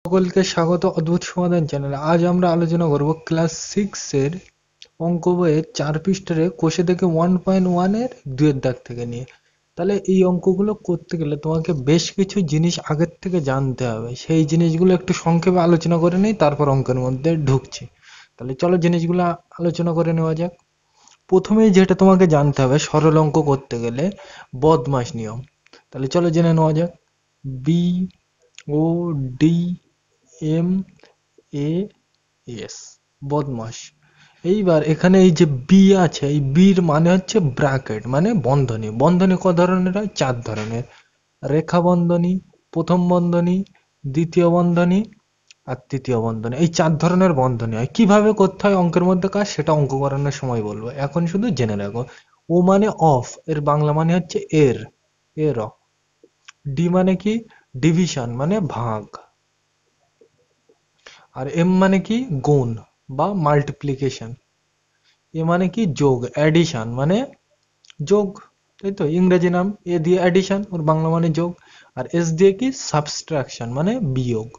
সকলকে স্বাগত অদ্ভুত সমাধান চ্যানেলে। আজ আমরা আলোচনা করব ক্লাস 6 এর অঙ্ক বইয়ের 4 পৃষ্ঠারে কোষে থেকে 1.1 এর 2 এর দাগ থেকে নিয়ে। তাহলে এই অঙ্কগুলো করতে গেলে তোমাকে বেশ কিছু জিনিস আগের থেকে জানতে হবে। সেই জিনিসগুলো একটু সংক্ষেপে আলোচনা করে নেই, তারপর অঙ্কের মধ্যে ঢুকছি। তাহলে চলো জিনিসগুলো আলোচনা করে নেওয়া যাক। প্রথমেই যেটা তোমাকে জানতে হবে সরল অঙ্ক করতে গেলে বদমাশ নিয়ম। তাহলে চলো জেনে নেওয়া যাক। B O D M A S, বদমাস। এইবার এখানে এই যে বি আছে, এই বির মানে হচ্ছে ব্র্যাকেট, মানে বন্ধনী। বন্ধনী ক ধরনের হয়? 4 ধরনের। রেখা বন্ধনী, প্রথম বন্ধনী, দ্বিতীয় বন্ধনী আর তৃতীয় বন্ধনী। এই 4 ধরনের বন্ধনী হয়। কিভাবে করতে হয় অঙ্কের মধ্যে কাজ, সেটা অঙ্ক করানোর সময় বলবো, এখন শুধু জেনে রাখো। ও মানে অফ, এর বাংলা মানে হচ্ছে এর, এর। ডি মানে কি? ডিভিশন মানে ভাগ। আর এম মানে কি? গুণ বা মাল্টিপ্লিকেশন। এ মানে কি? যোগ, অ্যাডিশন মানে যোগ, তাই তো? ইংরেজি নাম। এ দিয়ে অ্যাডিশন, ওর বাংলা মানে যোগ। আর এস দিয়ে কি? সাবস্ট্রাকশন মানে বিয়োগ।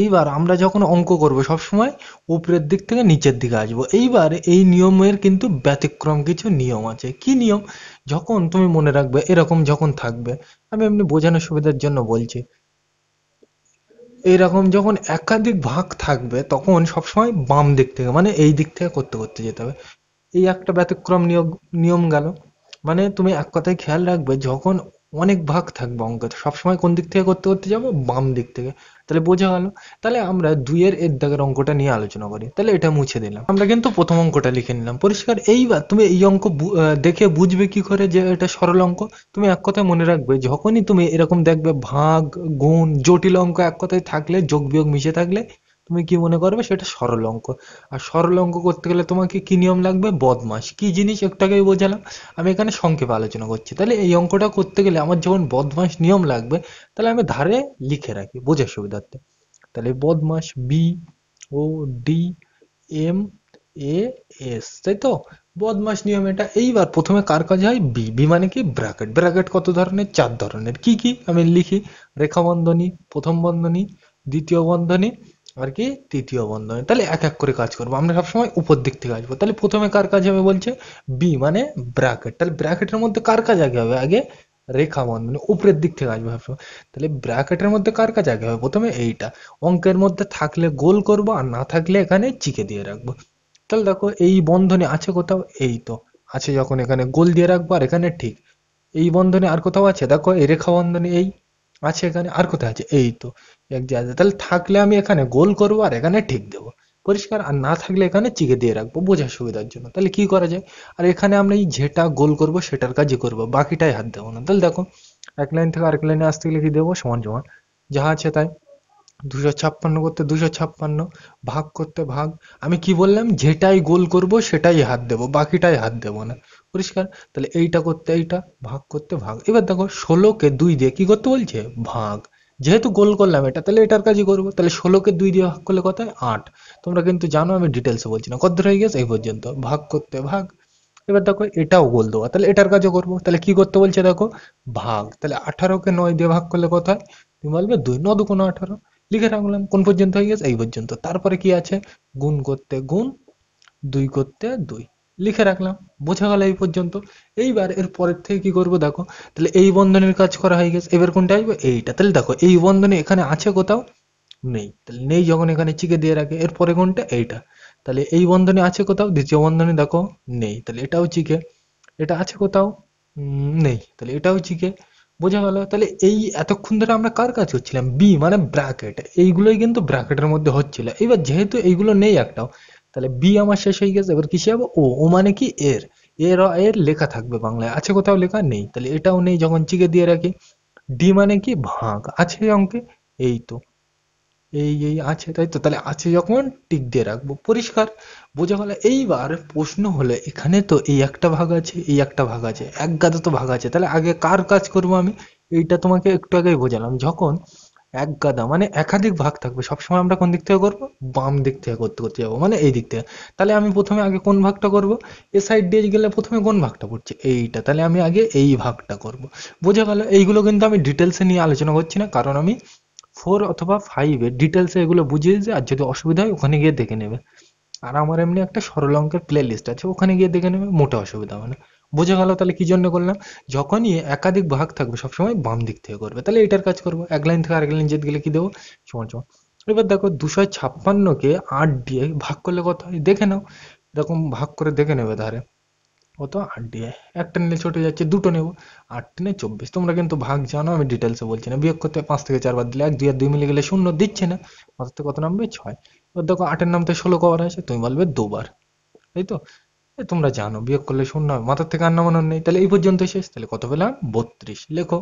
এইবার আমরা যখন অঙ্ক করব সবসময় উপরের দিক থেকে নিচের দিকে আসবো। এইবার এই নিয়মের কিন্তু ব্যতিক্রম কিছু নিয়ম আছে। কি নিয়ম? যখন তুমি মনে রাখবে এরকম যখন থাকবে, আমি এমনি বোঝানোর সুবিধার জন্য বলছি, এরকম যখন একাধিক ভাগ থাকবে তখন সবসময় বাম দিক থেকে মানে এই দিক থেকে করতে করতে যেতে হবে। এই একটা ব্যতিক্রম নিয়ম, নিয়ম গেল। মানে তুমি এক কথায় খেয়াল রাখবে, যখন অনেক ভাগ থাকবে অঙ্কে সবসময় কোন দিক থেকে করতে করতে যাবো? বাম দিক থেকে। তাহলে বোঝা গেল। তাহলে আমরা দুইয়ের এর দাগের অঙ্কটা নিয়ে আলোচনা করি। তাহলে এটা মুছে দিলাম, আমরা কিন্তু প্রথম অঙ্কটা লিখে নিলাম, পরিষ্কার। এইবার তুমি এই অঙ্ক দেখে বুঝবে কি করে যে এটা সরল অঙ্ক? তুমি এক কথায় মনে রাখবে, যখনই তুমি এরকম দেখবে ভাগ, গুণ, জটিল অঙ্ক এক কথায় থাকলে, যোগ বিয়োগ মিশে থাকলে, তুমি কি মনে করবে? সেটা সরল অঙ্ক। আর সরল অঙ্ক করতে গেলে তোমাকে কি নিয়ম লাগবে? বদমাশ। কি জিনিস একটু আগেই বোঝালাম, আমি এখানে সংক্ষেপে আলোচনা করছি। তাহলে এই অঙ্কটা করতে গেলে আমার যখন বদমাশ নিয়ম লাগবে, তাহলে আমি ধারে লিখে রাখি বোঝার সুবিধার্থে। তাহলে বদমাশ, B O D M A S, তাই তো? বদমাশ নিয়ম এটা। এইবার প্রথমে কার কাজ হয়? বি। বি মানে কি? ব্র্যাকেট। ব্র্যাকেট কত ধরনের? 4 ধরনের। কি কি আমি লিখি। রেখা বন্ধনী, প্রথম বন্ধনী, দ্বিতীয় বন্ধনী আর কি তৃতীয় বন্ধনী। তাহলে এক এক করে কাজ করবো, আমরা সবসময় উপর দিক থেকে আসবো। তাহলে প্রথমে কার কাজ হবে বলছে? বি মানে ব্র্যাকেট। তাহলে ব্র্যাকেটের মধ্যে কার কাজ আগে হবে? আগে রেখা বন্ধনী, উপরের দিক থেকে আসবে সবসময়। তাহলে ব্র্যাকেটের মধ্যে কার কাজ আগে হবে? প্রথমে এইটা। অঙ্কের মধ্যে থাকলে গোল করব, আর না থাকলে এখানে চিকে দিয়ে রাখবো। তাহলে দেখো এই বন্ধনে আছে কোথাও? এই তো আছে, যখন এখানে গোল দিয়ে রাখবো আর এখানে ঠিক। এই বন্ধনে আর কোথাও আছে? দেখো এই রেখা বন্ধনে এই আছে, এখানে আর কোথায় আছে? এই তো এক জায়গায় আছে। তাহলে থাকলে আমি এখানে গোল করবো আর এখানে ঠিক দেবো, পরিষ্কার। আর না থাকলে এখানে চিকে দিয়ে রাখবো বোঝার সুবিধার জন্য। তাহলে কি করা যায়? আর এখানে আমরা এই যেটা গোল করব সেটার কাজই করবো, বাকিটাই হাত দেবো না। তাহলে দেখো এক লাইন থেকে আরেক লাইনে আসতে গেলে কি দেবো? সমান সমান, যাহা আছে তাই। 256 করতে 256, ভাগ করতে ভাগ। আমি কি বললাম? যেটাই গোল করব সেটাই হাত দেবো, বাকিটাই হাত দেবো না, পরিষ্কার। তাহলে এইটা করতে এইটা, ভাগ করতে ভাগ। এবার দেখো 16কে 2 দিয়ে কি করতে বলছে? ভাগ। যেহেতু গোল করলাম এটা, তাহলে এটার কাজই করবো। তাহলে 16কে 2 দিয়ে ভাগ করলে কত হয়? 8। তোমরা কিন্তু জানো, আমি ডিটেলসে বলছি না। কত হয়ে গেছে? এই পর্যন্ত। ভাগ করতে ভাগ। এবার দেখো এটাও গোল দেওয়া, তাহলে এটার কাজও করবো। তাহলে কি করতে বলছে দেখো? ভাগ। তাহলে 18কে 9 দিয়ে ভাগ করলে কত হয়? তুমি বলবে 2, 9 2 18। লিখে রাখলাম। কোন পর্যন্ত হয়ে গেছে? এই পর্যন্ত। তারপরে কি আছে? গুণ করতে গুণ, 2 করতে 2, লিখে রাখলাম। বোঝা গেল এই পর্যন্ত। এইবার এর পরের থেকে কি করব দেখো। তাহলে এই বন্ধনের কাজ করা হয়ে গেছে, এবার কোনটা আসবে? এইটা। তাহলে দেখো এই বন্ধনে এখানে আছে কোথাও? নেই। তাহলে নেই যখন এখানে চিকে দিয়ে রাখে, এরপরে কোনটা? এইটা। তাহলে এই বন্ধনে আছে কোথাও? দ্বিতীয় বন্ধনে দেখো নেই, তাহলে এটাও চিকে। এটা আছে কোথাও? নেই, তাহলে এটাও চিকে। বোঝা গেল। তাহলে এই এতক্ষণ ধরে আমরা কার কাজ করছিলাম? বি মানে ব্র্যাকেট। এইগুলোই কিন্তু ব্র্যাকেটের মধ্যে হচ্ছিল। এবার যেহেতু এইগুলো নেই একটাও, তাহলে বি আমার শেষ হয়ে গেছে। এবার কিসে যাবো? ও। ও মানে কি? এর। এর লেখা থাকবে বাংলায়, আছে কোথাও লেখা? নেই, তাহলে এটাও নেই যখন চিকে দিয়ে রাখি। ডি মানে কি? ভাগ। আছে এই অঙ্কে? এই তো এই আছে, তাই তো? তাহলে আছে যখন টিক দিয়ে রাখবো, পরিষ্কার। বোঝা গেল। এইবার প্রশ্ন হলো, এখানে তো এই একটা ভাগ আছে, এই একটা ভাগ আছে, এক গাদা তো ভাগ আছে। তাহলে আগে কার কাজ করব আমি? এইটা তোমাকে একটু আগেই বোঝালাম। যখন এক গাদা মানে একাধিক ভাগ থাকবে, সবসময় আমরা কোন দিক থেকে করবো? বাম দিক থেকে করতে করতে যাবো, মানে এই দিক থেকে। তাহলে আমি প্রথমে আগে কোন ভাগটা করব? এ সাইড দিয়ে গেলে প্রথমে কোন ভাগটা পড়ছে? এইটা। তাহলে আমি আগে এই ভাগটা করব। বোঝা গেল। এইগুলো কিন্তু আমি ডিটেলসে নিয়ে আলোচনা করছি না, কারণ আমি অথবা 5-এ ডিটেলসে এগুলো বুঝিয়ে দিয়েছে, আর যদি অসুবিধা হয় ওখানে গিয়ে দেখে নেবে। আর আমার এমনি একটা সরল অঙ্কের প্লে লিস্ট আছে, ওখানে গিয়ে দেখে নেবে, মোটে অসুবিধা হবে না। বোঝা গেল তাহলে কি জন্য করলাম? যখনই একাধিক ভাগ থাকবে সবসময় বাম দিক থেকে করবে, তাহলে এটার কাজ করবো, এক লাইন থেকে আরেক লাইন যেতে গেলে কি দেবো, সমান সমান। এবার দেখো 256-কে 8 দিয়ে ভাগ করলে কত হয় দেখে নাও, এরকম ভাগ করে দেখে নেবে ধারে কত, 8 দিয়ে একটা নিলে ছোট যাচ্ছে, দুটো নেবো, 8×3 = 24। তোমরা কিন্তু ভাগ জানো, আমি ডিটেলসে বলছি না। বিয়োগ করতে 5 থেকে 4 বার দিলে 1, 2 আর 2 মিলে গেলে 0 দিচ্ছে না, মাথার থেকে কত নামবে, 6। এবার দেখো 8-এর নামতে 16 কবার আছে, তুমি বলবে 2 বার, তাই তো? তোমরা জানো বিয়োগ করলে 0 হবে, মাথার থেকে আর নামানোর নেই, তাহলে এই পর্যন্ত শেষ। তাহলে কত পেলাম, 32। লেখো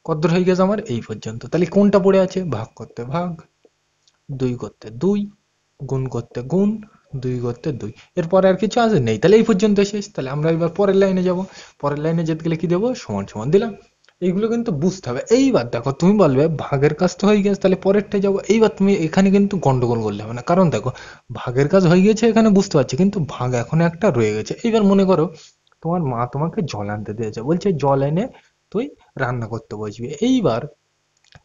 কত হয়ে গেছে আমার এই পর্যন্ত। তাহলে কোনটা পড়ে আছে, ভাগ করতে ভাগ, 2 করতে 2, গুণ করতে গুণ, 2 করতে 2। এরপরে আর কিছু আছে নেই, তাহলে এই পর্যন্ত শেষ। তাহলে আমরা এবার পরের লাইনে যাব, পরের লাইনে যেতে গেলে কি দেবো, সমান সমান দিলাম। এইগুলো কিন্তু বুঝতে হবে। এইবার দেখো তুমি বলবে ভাগের কাজ তো হয়ে গেছে, তাহলে পরেরটা যাবো। এইবার তুমি এখানে কিন্তু গন্ডগোল করলে হবে না, কারণ দেখো ভাগের কাজ হয়ে গেছে এখানে বুঝতে পারছি, কিন্তু ভাগ এখন একটা রয়ে গেছে। এইবার মনে করো তোমার মা তোমাকে জল আনতে দিয়েছে, বলছে জল এনে তুই রান্না করতে বসবি। এইবার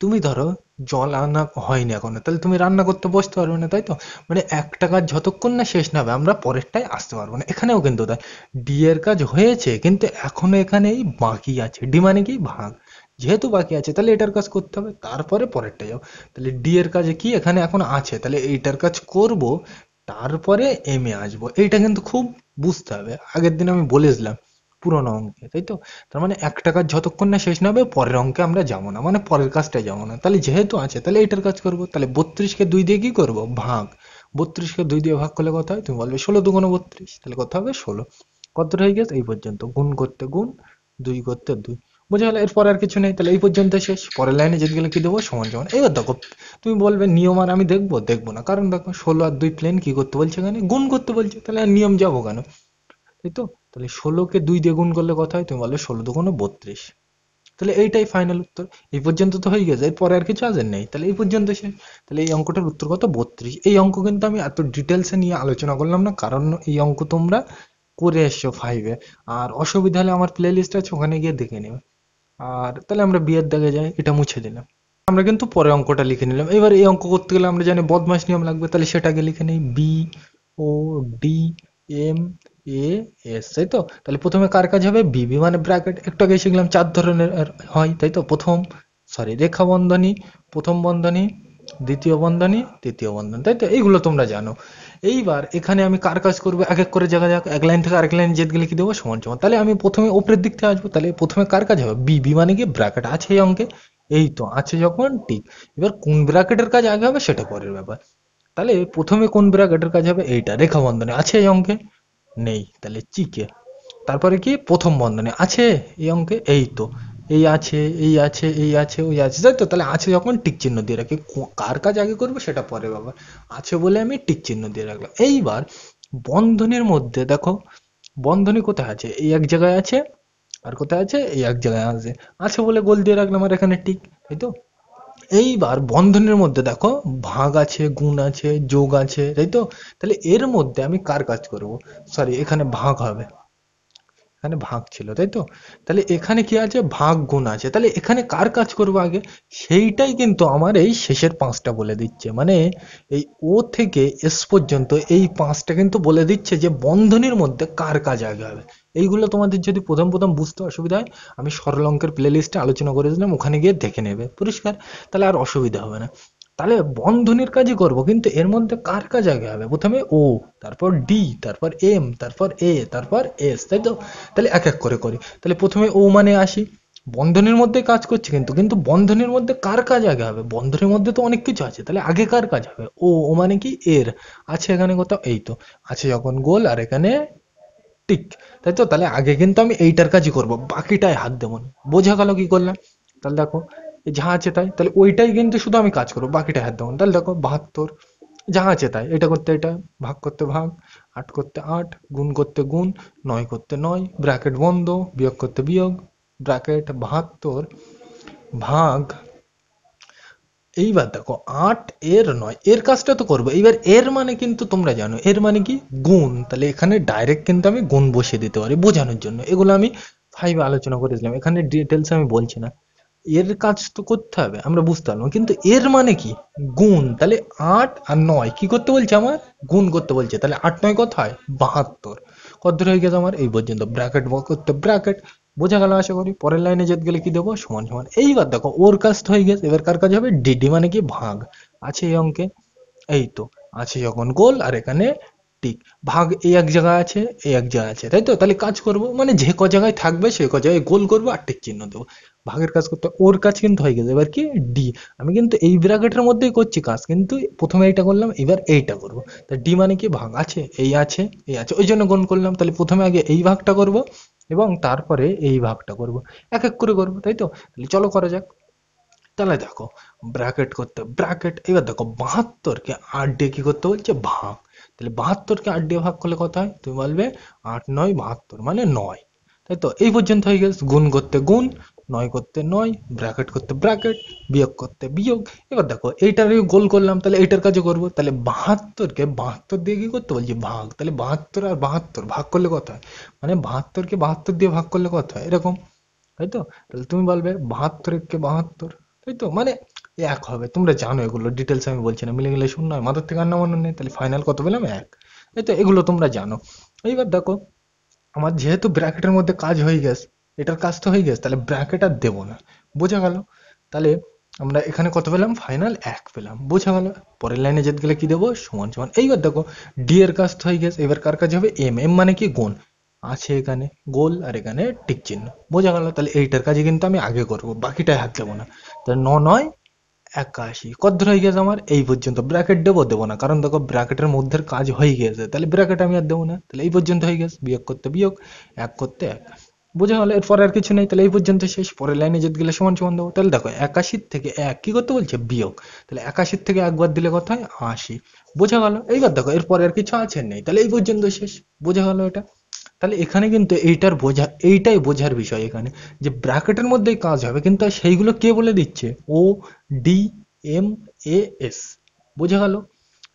তুমি ধরো জল আনা হয়নি এখনো, তাহলে তুমি রান্না করতে বসতে পারবে না, তাই তো? মানে একটা কাজ যতক্ষণ না শেষ না হবে আমরা পরেরটায় আসতে পারবো না। এখানেও কিন্তু তাই, ডি এর কাজ হয়েছে কিন্তু এখনো এখানেই বাকি আছে। ডি মানে কি, ভাগ। যেহেতু বাকি আছে তাহলে এটার কাজ করতে হবে, তারপরে পরেরটা যাও। তাহলে ডি এর কাজে কি এখানে এখন আছে, তাহলে এইটার কাজ করব, তারপরে এম এ আসবো। এইটা কিন্তু খুব বুঝতে হবে, আগের দিন আমি বলেছিলাম পুরোনো অঙ্কে, তাই তো? তার মানে একটা কাজ যতক্ষণ না শেষ না হবে পরের অঙ্কে আমরা যাবো না, মানে পরের কাজটাই যাবো না। তাহলে যেহেতু আছে তাহলে এটার কাজ করব। তাহলে 32-কে 2 দিয়ে কি করব, ভাগ। 32-কে 2 দিয়ে ভাগ করলে কত হয়, তুমি বলবে 16×2=32, তাহলে কত হবে 16। কত হয়ে গেছে এই পর্যন্ত, গুণ করতে গুণ, 2 করতে 2। বোঝা গেল, এরপর আর কিছু নেই, তাহলে এই পর্যন্ত শেষ। পরের লাইনে যেতে গেলে কি দেবো, সমান সমান। এবার দেখো তুমি বলবে নিয়ম আর আমি দেখবো, দেখবো না, কারণ দেখো 16 আর 2 প্লেন কি করতে বলছে, এখানে গুণ করতে বলছে, তাহলে আর নিয়ম যাবো কেন, তাই তো? তাহলে 16-কে 2 দিয়ে গুণ করলে কথা হয়, তুমি বলবে 16×2=32। তাহলে এইটাই ফাইনাল উত্তর। এই পর্যন্ত তো হয়ে গেছে, এরপরে আর কিছু আছে নেই, তাহলে এই পর্যন্ত শেষ। তাহলে এই অঙ্কটার উত্তর কত, 32। এই অঙ্ক কিন্তু আমি এত ডিটেলসে নিয়ে আলোচনা করলাম না, কারণ এই অঙ্ক তোমরা করে এসছো 5-এ। আর অসুবিধা হলে আমার প্লে লিস্ট আছে, ওখানে গিয়ে দেখে নেবে। আর তাহলে আমরা বিয়ের দাগে যাই, এটা মুছে দিলাম। আমরা কিন্তু পরে অঙ্কটা লিখে নিলাম। এবার এই অঙ্ক করতে গেলে আমরা জানি বদমাশ নিয়ম লাগবে, তাহলে সেটাকে লিখে নেই, BODMAS, তাই তো? তাহলে প্রথমে কার কাজ হবে, বিবি মানে ব্র্যাকেট। একটু আগে শিখলাম 4 ধরনের হয়, তাই তো? রেখা বন্ধনী, প্রথম বন্ধনী, দ্বিতীয় বন্ধনী, তৃতীয় বন্ধনী, তাই তো? এইগুলো তোমরা জানো। এইবার এখানে আমি কার কাজ করবো এক এক করে দেখা যাক। এক লাইন থেকে আরেক লাইন যেতে গেলে কি দেবো, সমান সমান। তাহলে আমি প্রথমে উপরের দিক থেকে আসবো, তাহলে প্রথমে কার কাজ হবে, বিবি মানে কি ব্র্যাকেট আছে এই অঙ্কে, এই তো আছে যখন ঠিক। এবার কোন ব্র্যাকেটের কাজ আগে হবে সেটা পরের ব্যাপার। তাহলে প্রথমে কোন ব্র্যাকেটের কাজ হবে, এইটা রেখা বন্ধনে আছে এই অঙ্কে, নেই, তাহলে চিকে। তারপরে কি, প্রথম বন্ধনে আছে এই অঙ্কে, এই তো, এই আছে, এই আছে, এই আছে, ওই আছে, তাই তো? তাহলে আছে যখন টিক চিহ্ন দিয়ে রাখি, কার কাজ আগে করবো সেটা পরে ব্যাপার। আছে বলে আমি টিক চিহ্ন দিয়ে রাখলাম। এইবার বন্ধনীর মধ্যে দেখো, বন্ধনী কোথায় আছে, এই এক জায়গায় আছে, আর কোথায় আছে, এই এক জায়গায় আছে। আছে বলে গোল দিয়ে রাখলাম, আর এখানে টিক, তাই তো? এইবার বন্ধনের মধ্যে দেখো ভাগ আছে, গুণ আছে, যোগ আছে, তাই তো? তাহলে এর মধ্যে আমি কার কাজ করব, সরি এখানে ভাগ হবে, এখানে ভাগ ছিল, তাই তো? তাহলে এখানে কি আছে, ভাগ গুণ আছে, তাহলে এখানে কার কাজ করব আগে, সেইটাই কিন্তু আমার এই শেষের 5টা বলে দিচ্ছে। মানে এই ও থেকে এস পর্যন্ত এই 5টা কিন্তু বলে দিচ্ছে যে বন্ধনীর মধ্যে কার কাজ আগে হবে। এইগুলো তোমাদের যদি প্রথম প্রথম বুঝতে অসুবিধা হয়, আমি সরল অঙ্কের প্লে লিস্টে আলোচনা করেছিলাম, ওখানে গিয়ে দেখে নেবে, পরিষ্কার? তাহলে আর অসুবিধা হবে না। তাহলে বন্ধনীর কাজই করব, কিন্তু এর মধ্যে কার কাজ আগে হবে, প্রথমে ও, তারপর ডি, তারপর এম, তারপর এ, তারপর এস, তাই তো? তাহলে এক এক করে করি। তাহলে প্রথমে ও মানে আসি, বন্ধনীর মধ্যে কাজ করছি, কিন্তু কিন্তু বন্ধনীর মধ্যে কার কাজ আগে হবে, বন্ধনীর মধ্যে তো অনেক কিছু আছে, তাহলে আগে কার কাজ হবে, ও। ও মানে কি, এর আছে এখানে কোথাও, এই তো আছে যখন গোল, আর এখানে টিক, তাই তো? তাহলে আগে কিন্তু আমি এইটার কাজই করব, বাকিটায় হাত দেবো না। বোঝা গেল কি করলাম? তাহলে দেখো এই যা আছে তাই, তাহলে ওইটাই কিন্তু শুধু আমি কাজ করবো, বাকিটা হাত দেবো না। তাহলে দেখো 72, যা আছে তাই, এটা করতে এটা, ভাগ করতে ভাগ, 8 করতে 8, গুণ করতে গুণ, 9 করতে 9, ব্র্যাকেট বন্ধ, বিয়োগ করতে বিয়োগ, ব্র্যাকেট 72 ভাগ। এইবার দেখো 8 এর 9, এর কাজটা তো করবো। এইবার এর মানে কিন্তু তোমরা জানো, এর মানে কি, গুণ। তাহলে এখানে ডাইরেক্ট কিন্তু আমি গুণ বসিয়ে দিতে পারি বোঝানোর জন্য, এগুলো আমি 5-এ আলোচনা করেছিলাম, এখানে ডিটেলস আমি বলছি না। এর কাজ তো করতে হবে, আমরা বুঝতে পারলাম, কিন্তু এর মানে কি? গুণ। তাহলে 8 আর 9 কি করতে বলছে আমার? গুণ করতে বলছে। তাহলে 8 9 কত হয়? 72। কত হয়ে গেছে আমার? এই পর্যন্ত ব্র্যাকেট করতে ব্র্যাকেট। বোঝা গেল আশা করি। পরের লাইনে যেতে গেলে কি দেবো? সমান সমান। এইবার দেখো ওর কাজ তো হয়ে গেছে, এবার কার কাজ হবে? ডিডি মানে কি? ভাগ। আছে এই অঙ্কে, এই তো আছে যখন গোল আর এখানে টিক। ভাগ এই এক জায়গায় আছে, এই এক জায়গায় আছে, তাই তো? তাহলে কাজ করব মানে যে ক জায়গায় থাকবে সে ক জায়গায় গোল করবো আর টিক চিহ্ন দেবো। ভাগের কাজ করতে ওর কাজ কিন্তু হয়ে গেছে। এবার কি? ডি। আমি কিন্তু এই ব্র্যাকেটের মধ্যেই করছি কাজ, কিন্তু প্রথমে এইটা করলাম, এবার এইটা করব। তা ডি মানে কি? ভাগ। আছে এই আছে এই আছে, ওই জন্য গুণ করলাম। তাহলে প্রথমে আগে এই ভাগটা করব এবং তারপরে এই ভাগটা করব, এক এক করে করবো, তাই তো? তাহলে চলো করা যাক। তাহলে দেখো ব্র্যাকেট করতে ব্র্যাকেট। এবার দেখো 72 কে 8 দিয়ে কি করতে বলছে? ভাগ। তাহলে 72 কে 8 দিয়ে ভাগ করলে কত হয়? তুমি বলবে 8 9 72 মানে 9। তাই তো? এই পর্যন্ত হয়ে গেছে। গুণ করতে গুণ, 9 করতে 9, ব্র্যাকেট করতে ব্র্যাকেট, বিয়োগ করতে বিয়োগ। এবার দেখো এইটার গোল করলাম, তাহলে এইটার কাজও করবো। তাহলে 72 কে 72 দিয়ে কি করতে বলছি? ভাগ। তাহলে 72 আর 72 ভাগ করলে কত হয়? মানে 72 কে 72 দিয়ে ভাগ করলে কত হয়? এরকম, তাই তো? তাহলে তুমি বলবে 72 কে 72, তাই তো? মানে এক হবে। তোমরা জানো এগুলো, ডিটেলস আমি বলছি না, মিলে গেলে শূন্য হয়, মাথার থেকে আর নামানো নেই। তাহলে ফাইনাল কত পেলাম? এক। তাই তো? এগুলো তোমরা জানো। এইবার দেখো আমার যেহেতু ব্র্যাকেটের মধ্যে কাজ হয়ে গেছে, এটার কাজ তো হয়ে গেছে, তাহলে ব্র্যাকেট আর দেবো না। বোঝা গেল? তাহলে আমরা এখানে কত পেলাম? ফাইনাল এক পেলাম। বোঝা গেল? পরের লাইনে যেতে গেলে কি দেবো? সমান সমান। এইবার দেখো ডি এর কাজ তো হয়ে গেছে, এবার কার কাজ হবে? এম। এম মানে কি? গুণ। আছে এখানে গোল আর এখানে টিক চিহ্ন। বোঝা গেল? তাহলে এইটার কাজে কিন্তু আমি আগে করবো, বাকিটায় হাত দেবো না। তাহলে 9 9 81 কত হয়ে গেছে আমার? এই পর্যন্ত। ব্র্যাকেট দেবো? দেবো না, কারণ দেখো ব্র্যাকেটের মধ্যে কাজ হয়ে গেছে, তাহলে ব্র্যাকেট আমি আর দেবো না। তাহলে এই পর্যন্ত হয়ে গেছে। বিয়োগ করতে বিয়োগ, এক করতে এক। বোঝা গেল? এরপর আর কিছু নেই। তাহলে এই পর্যন্ত শেষ। পরের লাইনে যেতে গেলে সমান সমান দেবো। তাহলে দেখো 81 থেকে এক কি করতে বলছে? বিয়োগ। তাহলে 81 থেকে একবার দিলে কত হয়? 80। বোঝা গেল? এইবার দেখো এরপরে আর কিছু আছে? নেই। তাহলে এই পর্যন্ত শেষ। বোঝা গেল এটা? তাহলে এখানে কিন্তু এইটাই বোঝার বিষয় এখানে, যে ব্র্যাকেটের মধ্যেই কাজ হবে, কিন্তু আর সেইগুলো কে বলে দিচ্ছে? ও, ডি, এম, এ, এস। বোঝা গেল?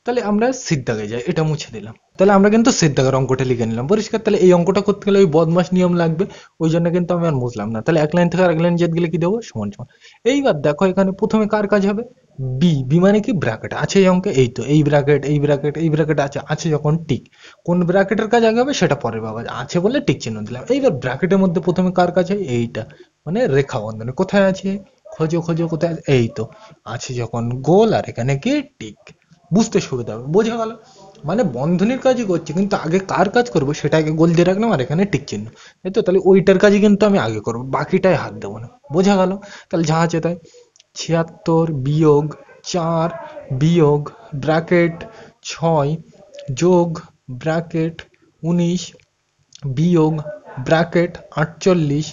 তাহলে আমরা সিদ্ধাগে যাই, এটা মুছে দিলাম। তাহলে আমরা কিন্তু সিদ্ধাগের অঙ্কটা লিখে নিলাম, পরিষ্কার। তাহলে এই অঙ্কটা করতে গেলে ওই বদমাস নিয়ম লাগবে, ওই জন্য কিন্তু আমি আর মুছলাম না। তাহলে এক লাইন থেকে আরেক লাইন যেতে গেলে কি দেবো? সমান সমান। এইবার দেখো এখানে প্রথমে কার কাজ হবে? বি। বি মানে কি? ব্র্যাকেট। আছে এই অঙ্কে, এই তো এই ব্র্যাকেট এই ব্র্যাকেট এই ব্র্যাকেট আছে। আছে যখন টিক। কোন ব্র্যাকেটের কাজ আগে হবে সেটা পরে বাবা, আছে বলে টিক চিহ্ন দিলাম। এইবার ব্র্যাকেটের মধ্যে প্রথমে কার কাজ হয়? এইটা, মানে রেখা বন্ধনী। কোথায় আছে? খোঁজো খোঁজো, কোথায় আছে? এই তো আছে যখন গোল আর এখানে কি টিক। বুঝতে সুবিধা হবে। বোঝা গেল? মানে বন্ধনীর কাজই করছি, কিন্তু আগে কার কাজ করবো সেটা আগে গোল দিয়ে রাখলাম আর এখানে টিক চিহ্ন, তাই তো? তাহলে ওইটার কাজই কিন্তু আমি আগে করবো, বাকিটায় হাত দেবো না। বোঝা গেল? তাহলে যা আছে তাই। 76 বিয়োগ 4 বিয়োগ ব্র্যাকেট 6 যোগ ব্র্যাকেট 19 বিয়োগ ব্র্যাকেট 48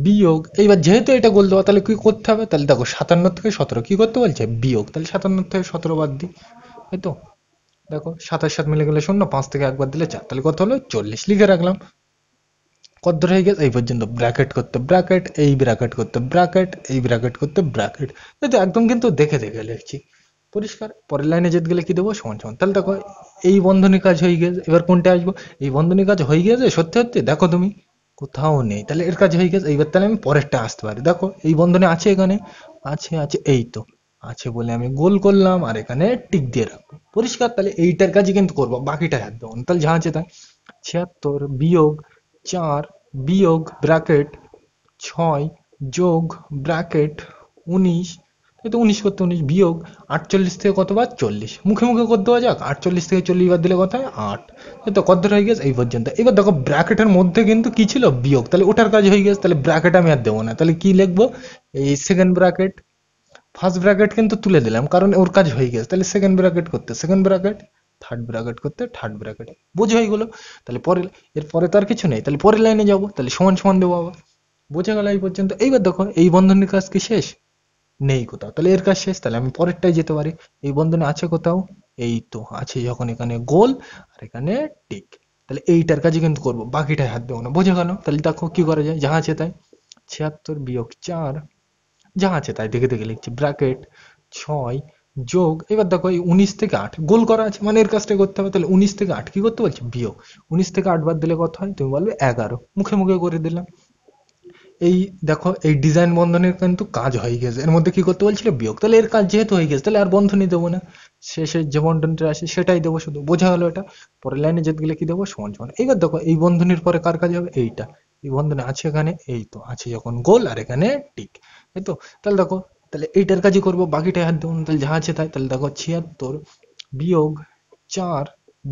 বিয়োগ। এইবার যেহেতু এটা গোল দেওয়া, তাহলে কি করতে হবে? তাহলে দেখো 57 থেকে 17 কি করতে বলছে? বিয়োগ। তাহলে 57 থেকে 17 বাদ দিই, তাই তো? দেখো 27 সাত মিলে গেলে শূন্য, 5 থেকে একবার দিলে 4, তাহলে কত হলো? 40 লিখে রাখলাম। কত হয়ে গেছে? এই পর্যন্ত। ব্র্যাকেট করতে ব্র্যাকেট, এই ব্র্যাকেট করতে ব্র্যাকেট, এই ব্র্যাকেট করতে ব্র্যাকেট। তাই তো? একদম কিন্তু দেখে দেখে লিখছি, পরিষ্কার। পরের লাইনে যেতে গেলে কি দেবো? সমান সমান। তাহলে দেখো এই বন্ধনী কাজ হয়ে গেছে। এবার কোনটা আসবো? এই বন্ধনী কাজ হয়ে গেছে সত্যি সত্যি, দেখো তুমি কোথাও নেই, তাহলে এর কাজ হয়ে গেছে। এইবার তাহলে আমি পরেরটা আসতে পারি। দেখো এই বন্ধনী আছে এখানে, আছে আছে, এই তো আছে বলে আমি গোল করলাম আর এখানে টিক দিয়ে রাখবো, পরিষ্কার। তাহলে এইটার কাজই কিন্তু করবো, বাকিটা হাত দেবো না। তাহলে যা আছে তাই। 76 বিয়োগ 4 বিয়োগ ব্র্যাকেট 6 যোগ ব্র্যাকেট 19, এই তো 19 করতে 19 বিয়োগ 48 থেকে কতবার? 40। মুখে মুখে করতে দেওয়া যাক। 48 থেকে 40 বার দিলে কত হয়? 8। এই তো কত হয়ে গেছে? এই পর্যন্ত। এবার দেখো ব্র্যাকেটের মধ্যে কিন্তু কি ছিল? বিয়োগ। তাহলে ওটার কাজ হয়ে গেছে, তাহলে ব্র্যাকেট আমি আর দেবো না। তাহলে কি লিখবো? এই সেকেন্ড ব্র্যাকেট। ফার্স্ট ব্র্যাকেট কিন্তু তুলে দিলাম, কারণ ওর কাজ হয়ে গেছে। তাহলে সেকেন্ড ব্র্যাকেট করতে সেকেন্ড ব্র্যাকেট, থার্ড ব্র্যাকেট করতে থার্ড ব্র্যাকেট। বুঝে হয়ে গেলো? তাহলে পরে, এর পরে তো আর কিছু নেই। তাহলে পরের লাইনে যাবো, তাহলে সমান সমান দেবো আবার। বোঝা গেল এই পর্যন্ত? এইবার দেখো এই বন্ধনীর কাজ কি শেষ? নেই কোথাও, তাহলে এর কাজ শেষ। তাহলে আমি পরেরটাই যেতে পারি। এই বন্ধনে আছে কোথাও? এই তো আছে যখন এখানে গোল আর এখানে টিক। তাহলে এইটার কাজই কিন্তু করবো, বাকিটাই হাত দেবো না। বোঝা গেল? তাহলে দেখো কি করা যায়, যা আছে তাই। 76 বিয়োগ 4, যা আছে তাই দেখে দেখে লিখছি, ব্র্যাকেট 6 যোগ, এবার দেখো এই 19 থেকে 8 গোল করা আছে, মানে এর কাজটা করতে হবে। তাহলে 19 থেকে 8 কি করতে বলছি? বিয়োগ। 19 থেকে 8 বাদ দিলে কত হয়? তুমি বলবে 11। মুখে মুখে করে দিলাম। এই দেখো এই ডিজাইন বন্ধনীর কিন্তু কাজ হয়ে গেছে, এর মধ্যে কি করতে বলছিল বিয়োগ, তাহলে এর কাজ যেহেতু হয়ে গেছে তাহলে আর বন্ধনী দেবো না, শেষের যে বন্ধনীটা আছে সেটাই দেবো শুধু, বোঝা গেল এটা। পরের লাইনে যেতে গেলে কি দেবো সমান সমান। এবার দেখো এই বন্ধনীর পরে কার কাজ হবে এইটা, এই বন্ধনী আছে এখানে, এই তো আছে যখন গোল আর এখানে টিক, তাই তো। তাহলে দেখো তাহলে এইটার কাজই করবো, বাকিটাই হাত দেবো না, তাহলে যা আছে তাই। তাহলে দেখো 76 বিয়োগ 4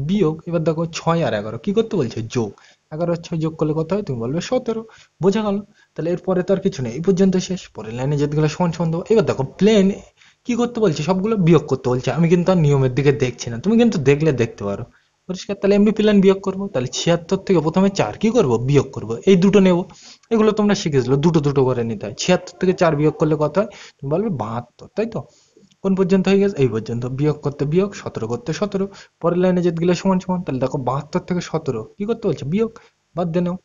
বিয়োগ, এবার দেখো 6 আর 11 কি করতে বলছে যোগ, 11 আর 6 যোগ করলে কত হয় তুমি বলবে 17, বোঝা গেল। তাহলে এরপরে তো আর কিছু নেই, এই পর্যন্ত শেষ। পরের লাইনে যেতে গেলে সমান সমান দেবো। এবার দেখো প্লেন কি করতে বলছে, সবগুলো বিয়োগ করতে বলছে, আমি কিন্তু আর নিয়মের দিকে দেখছি না, তুমি কিন্তু দেখলে দেখতে পারো পরিষ্কার। তাহলে এমনি প্লেন বিয়োগ করবো, তাহলে 76 থেকে প্রথমে 4 কি করবো বিয়োগ করবো, এই দুটো নেবো, এগুলো তোমরা শিখেছিলো দুটো দুটো করে নিতে হয়। 76 থেকে 4 বিয়োগ করলে কত হয় তুমি বলবে 72, তাই তো। কোন পর্যন্ত হয়ে গেছে এই পর্যন্ত, বিয়োগ করতে বিয়োগ 17 করতে 17, পরের লাইনে যেতে গেলে সমান সমান। তাহলে দেখো 72 থেকে 17 কি করতে বলছে বিয়োগ, বাদ দিয়ে নাও,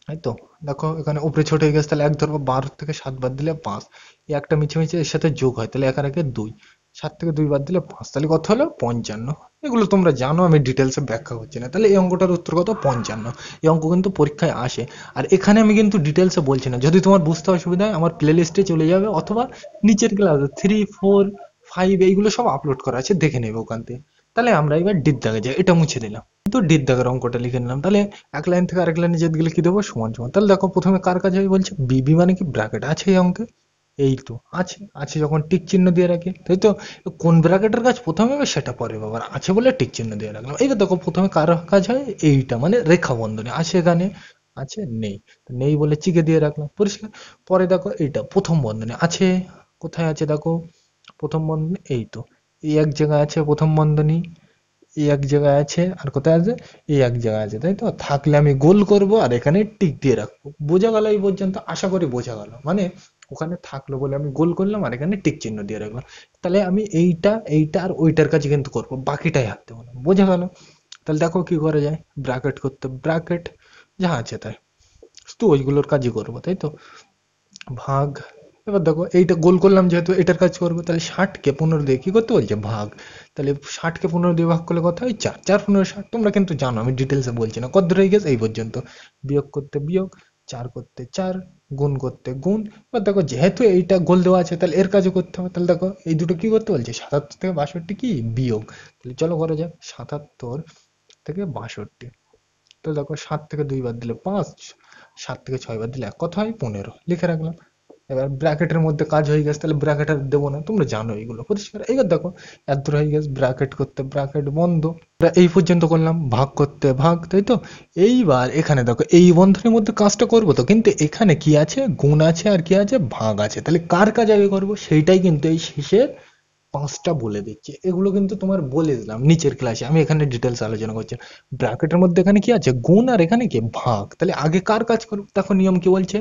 তাই তো। দেখো এখানে উপরে ছোট হয়ে গেছে, তাহলে 1 ধরবো, 12 থেকে 7 বাদ দিলে 5, এই একটা মিছে মিছে এর সাথে যোগ হয়, তাহলে 1 আর 1 2, 7 থেকে 2 বাদ দিলে 5, তাহলে কত হলো 55। এগুলো তোমরা জানো, আমি ডিটেলসে ব্যাখ্যা করছি না। তাহলে এই অঙ্কটার উত্তর কত 55। এই অঙ্ক কিন্তু পরীক্ষায় আসে, আর এখানে আমি কিন্তু ডিটেলসে বলছি না, যদি তোমার বুঝতে অসুবিধা হয় আমার প্লে লিস্টে চলে যাবে, অথবা নিচের ক্লাস 3 4 5 এইগুলো সব আপলোড করা আছে, দেখে নেবে ওখান থেকে। তাহলে আমরা এবার ডিদ দাগে যাই, এটা মুছে দিলাম, তো ডিদ দাগের অঙ্কটা লিখে নিলাম। তাহলে এক লাইন থেকে আরেক লাইনে যেতে গেলে কি দেবো সমান সমান। তাহলে দেখো প্রথমে কার কাজ হবে বলছে বিবি, মানে কি ব্র্যাকেট আছে এই অঙ্কে, এই তো আছে, আছে যখন টিক চিহ্ন দিয়ে রাখি, তাই তো। কোন ব্র্যাকেটের কাজ প্রথমে হবে সেটা পরে হবে, আর আছে বলে টিক চিহ্ন দিয়ে রাখলাম। এইবার দেখো প্রথমে কার কাজ হয় এইটা, মানে রেখা বন্ধনী আছে এখানে, আছে নেই, তো নেই বলে চিকে দিয়ে রাখলাম পরিষ্কার। পরে দেখো এইটা প্রথম বন্ধনী আছে, কোথায় আছে দেখো প্রথম বন্ধনী, এই তো এই এক জায়গায় আছে প্রথম বন্ধনী, এই এক জায়গায় আছে, আর কোথায় আছে এই এক জায়গায় আছে, তাই তো। থাকলে আমি গোল করব আর এখানে টিক দিয়ে রাখবো, বোঝা গেল এই পর্যন্ত, আশা করি বোঝা গেল। মানে ওখানে থাকলো বলে আমি গোল করলাম আর এখানে টিক চিহ্ন দিয়ে রাখলাম, তাহলে আমি এইটা এইটা আর ওইটার কাছে কিন্তু করবো, বাকিটাই হাত দেবো না, বোঝা গেল। তাহলে দেখো কি করা যায়, ব্র্যাকেট করতে ব্র্যাকেট যা আছে তাই, শুধু ওইগুলোর কাজই করবো, তাই তো। ভাগ, এবার দেখো এইটা গোল করলাম যেহেতু এটার কাজ করবো, তাহলে 60 কে 15 দিয়ে কি করতে বলছে ভাগ, তাহলে 60 কে 15 দিয়ে ভাগ করলে কত হয় 4, 4 15 60, তোমরা কিন্তু জানো আমি ডিটেলসে বলছি না, কত হয়ে গেছে এই পর্যন্ত। বিয়োগ করতে বিয়োগ, 4 করতে 4, গুণ করতে গুণ। এবার দেখো যেহেতু এইটা গোল দেওয়া আছে তাহলে এর কাজও করতে হবে, তাহলে দেখো এই দুটো কি করতে বলছে 77 থেকে 62 কি বিয়োগ, তাহলে চলো করা যাক 77 থেকে 62। তো দেখো 7 থেকে 2 বাদ দিলে 5, 7 থেকে 6 বাদ দিলে 1, কত হয় 15, লিখে রাখলাম। এবার ব্র্যাকেটের মধ্যে কাজ হয়ে গেছে, তাহলে ব্র্যাকেট আর দেবো না, তোমরা জানো এগুলো পরিষ্কার। এবার দেখো এত দূর হয়ে গেছে, ব্র্যাকেট করতে ব্র্যাকেট বন্ধ, আমরা এই পর্যন্ত করলাম, ভাগ করতে ভাগ, তাই তো। এইবার এখানে দেখো এই বন্ধনীর মধ্যে কাজটা করবো তো, কিন্তু এখানে কি আছে গুণ আছে আর কি আছে ভাগ আছে, তাহলে কার কাজ আগে করবো সেইটাই কিন্তু এই শেষের 5টা বলে দিচ্ছে। এগুলো কিন্তু তোমার বলে দিলাম নিচের ক্লাসে, আমি এখানে ডিটেলস আলোচনা করছি। ব্র্যাকেটের মধ্যে এখানে কি আছে গুণ আর এখানে কি ভাগ, তাহলে আগে কার কাজ করবো, দেখো নিয়ম কি বলছে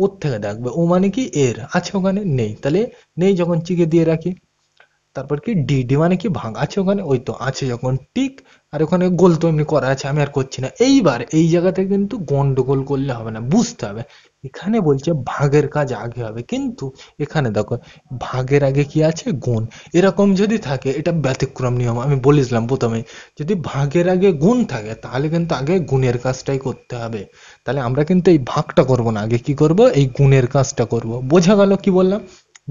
ওর থেকে দেখবে, ও মানে কি এর আছে ওখানে নেই, তাহলে নেই যখন চিকে দিয়ে রাখি। তারপর কি ডি, ডি মানে কি ভাগ আছে ওখানে, ওই তো আছে যখন টিক, আর ওখানে গোল তো এমনি করা আছে আমি আর করছি না। এইবার এই জায়গাতে কিন্তু গন্ডগোল করলে হবে না, বুঝতে হবে এখানে বলছে ভাগের কাজ আগে হবে, কিন্তু এখানে দেখো ভাগের আগে কি আছে গুণ, এরকম যদি থাকে এটা ব্যতিক্রম নিয়ম, আমি বলেছিলাম প্রথমে, যদি ভাগের আগে গুণ থাকে তাহলে কিন্তু আগে গুণের কাজটাই করতে হবে। তাহলে আমরা কিন্তু এই ভাগটা করব না, আগে কি করব এই গুণের কাজটা করব, বোঝা গেল কি বললাম।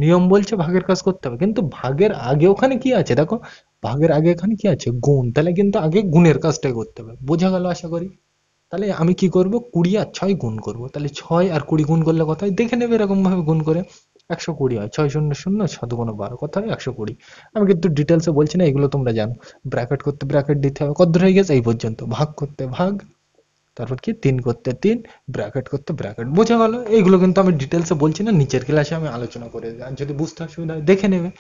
নিয়ম বলছে ভাগের কাজ করতে হবে, কিন্তু ভাগের আগে ওখানে কি আছে দেখো, ভাগের আগে এখানে কি আছে গুণ, তাহলে কিন্তু আগে গুণের কাজটাই করতে হবে, বোঝা গেল আশা করি। তাহলে আমি কি করব 20 আর 6 গুণ করব, তাহলে 6 আর 20 গুণ করলে কত হয় দেখে নেবে, এরকম ভাবে গুণ করে 120 হয়, 6 শূন্য শূন্য 6 দুগুণ 12, কত হয় 120। আমি কিন্তু ডিটেলসে বলছি না, এগুলো তোমরা জানো। ব্র্যাকেট করতে ব্র্যাকেট দিতে হবে, কত হয়ে গেছে এই পর্যন্ত, ভাগ করতে ভাগ, তারপর কি 3 করতে 3, ব্র্যাকেট করতে ব্র্যাকেট, বোঝা গেল। এইগুলো কিন্তু আমি ডিটেলসে বলছি না, নিচের ক্লাসে আমি আলোচনা করে দিই, আর যদি বুঝতে অসুবিধা হয় দেখে নেবে।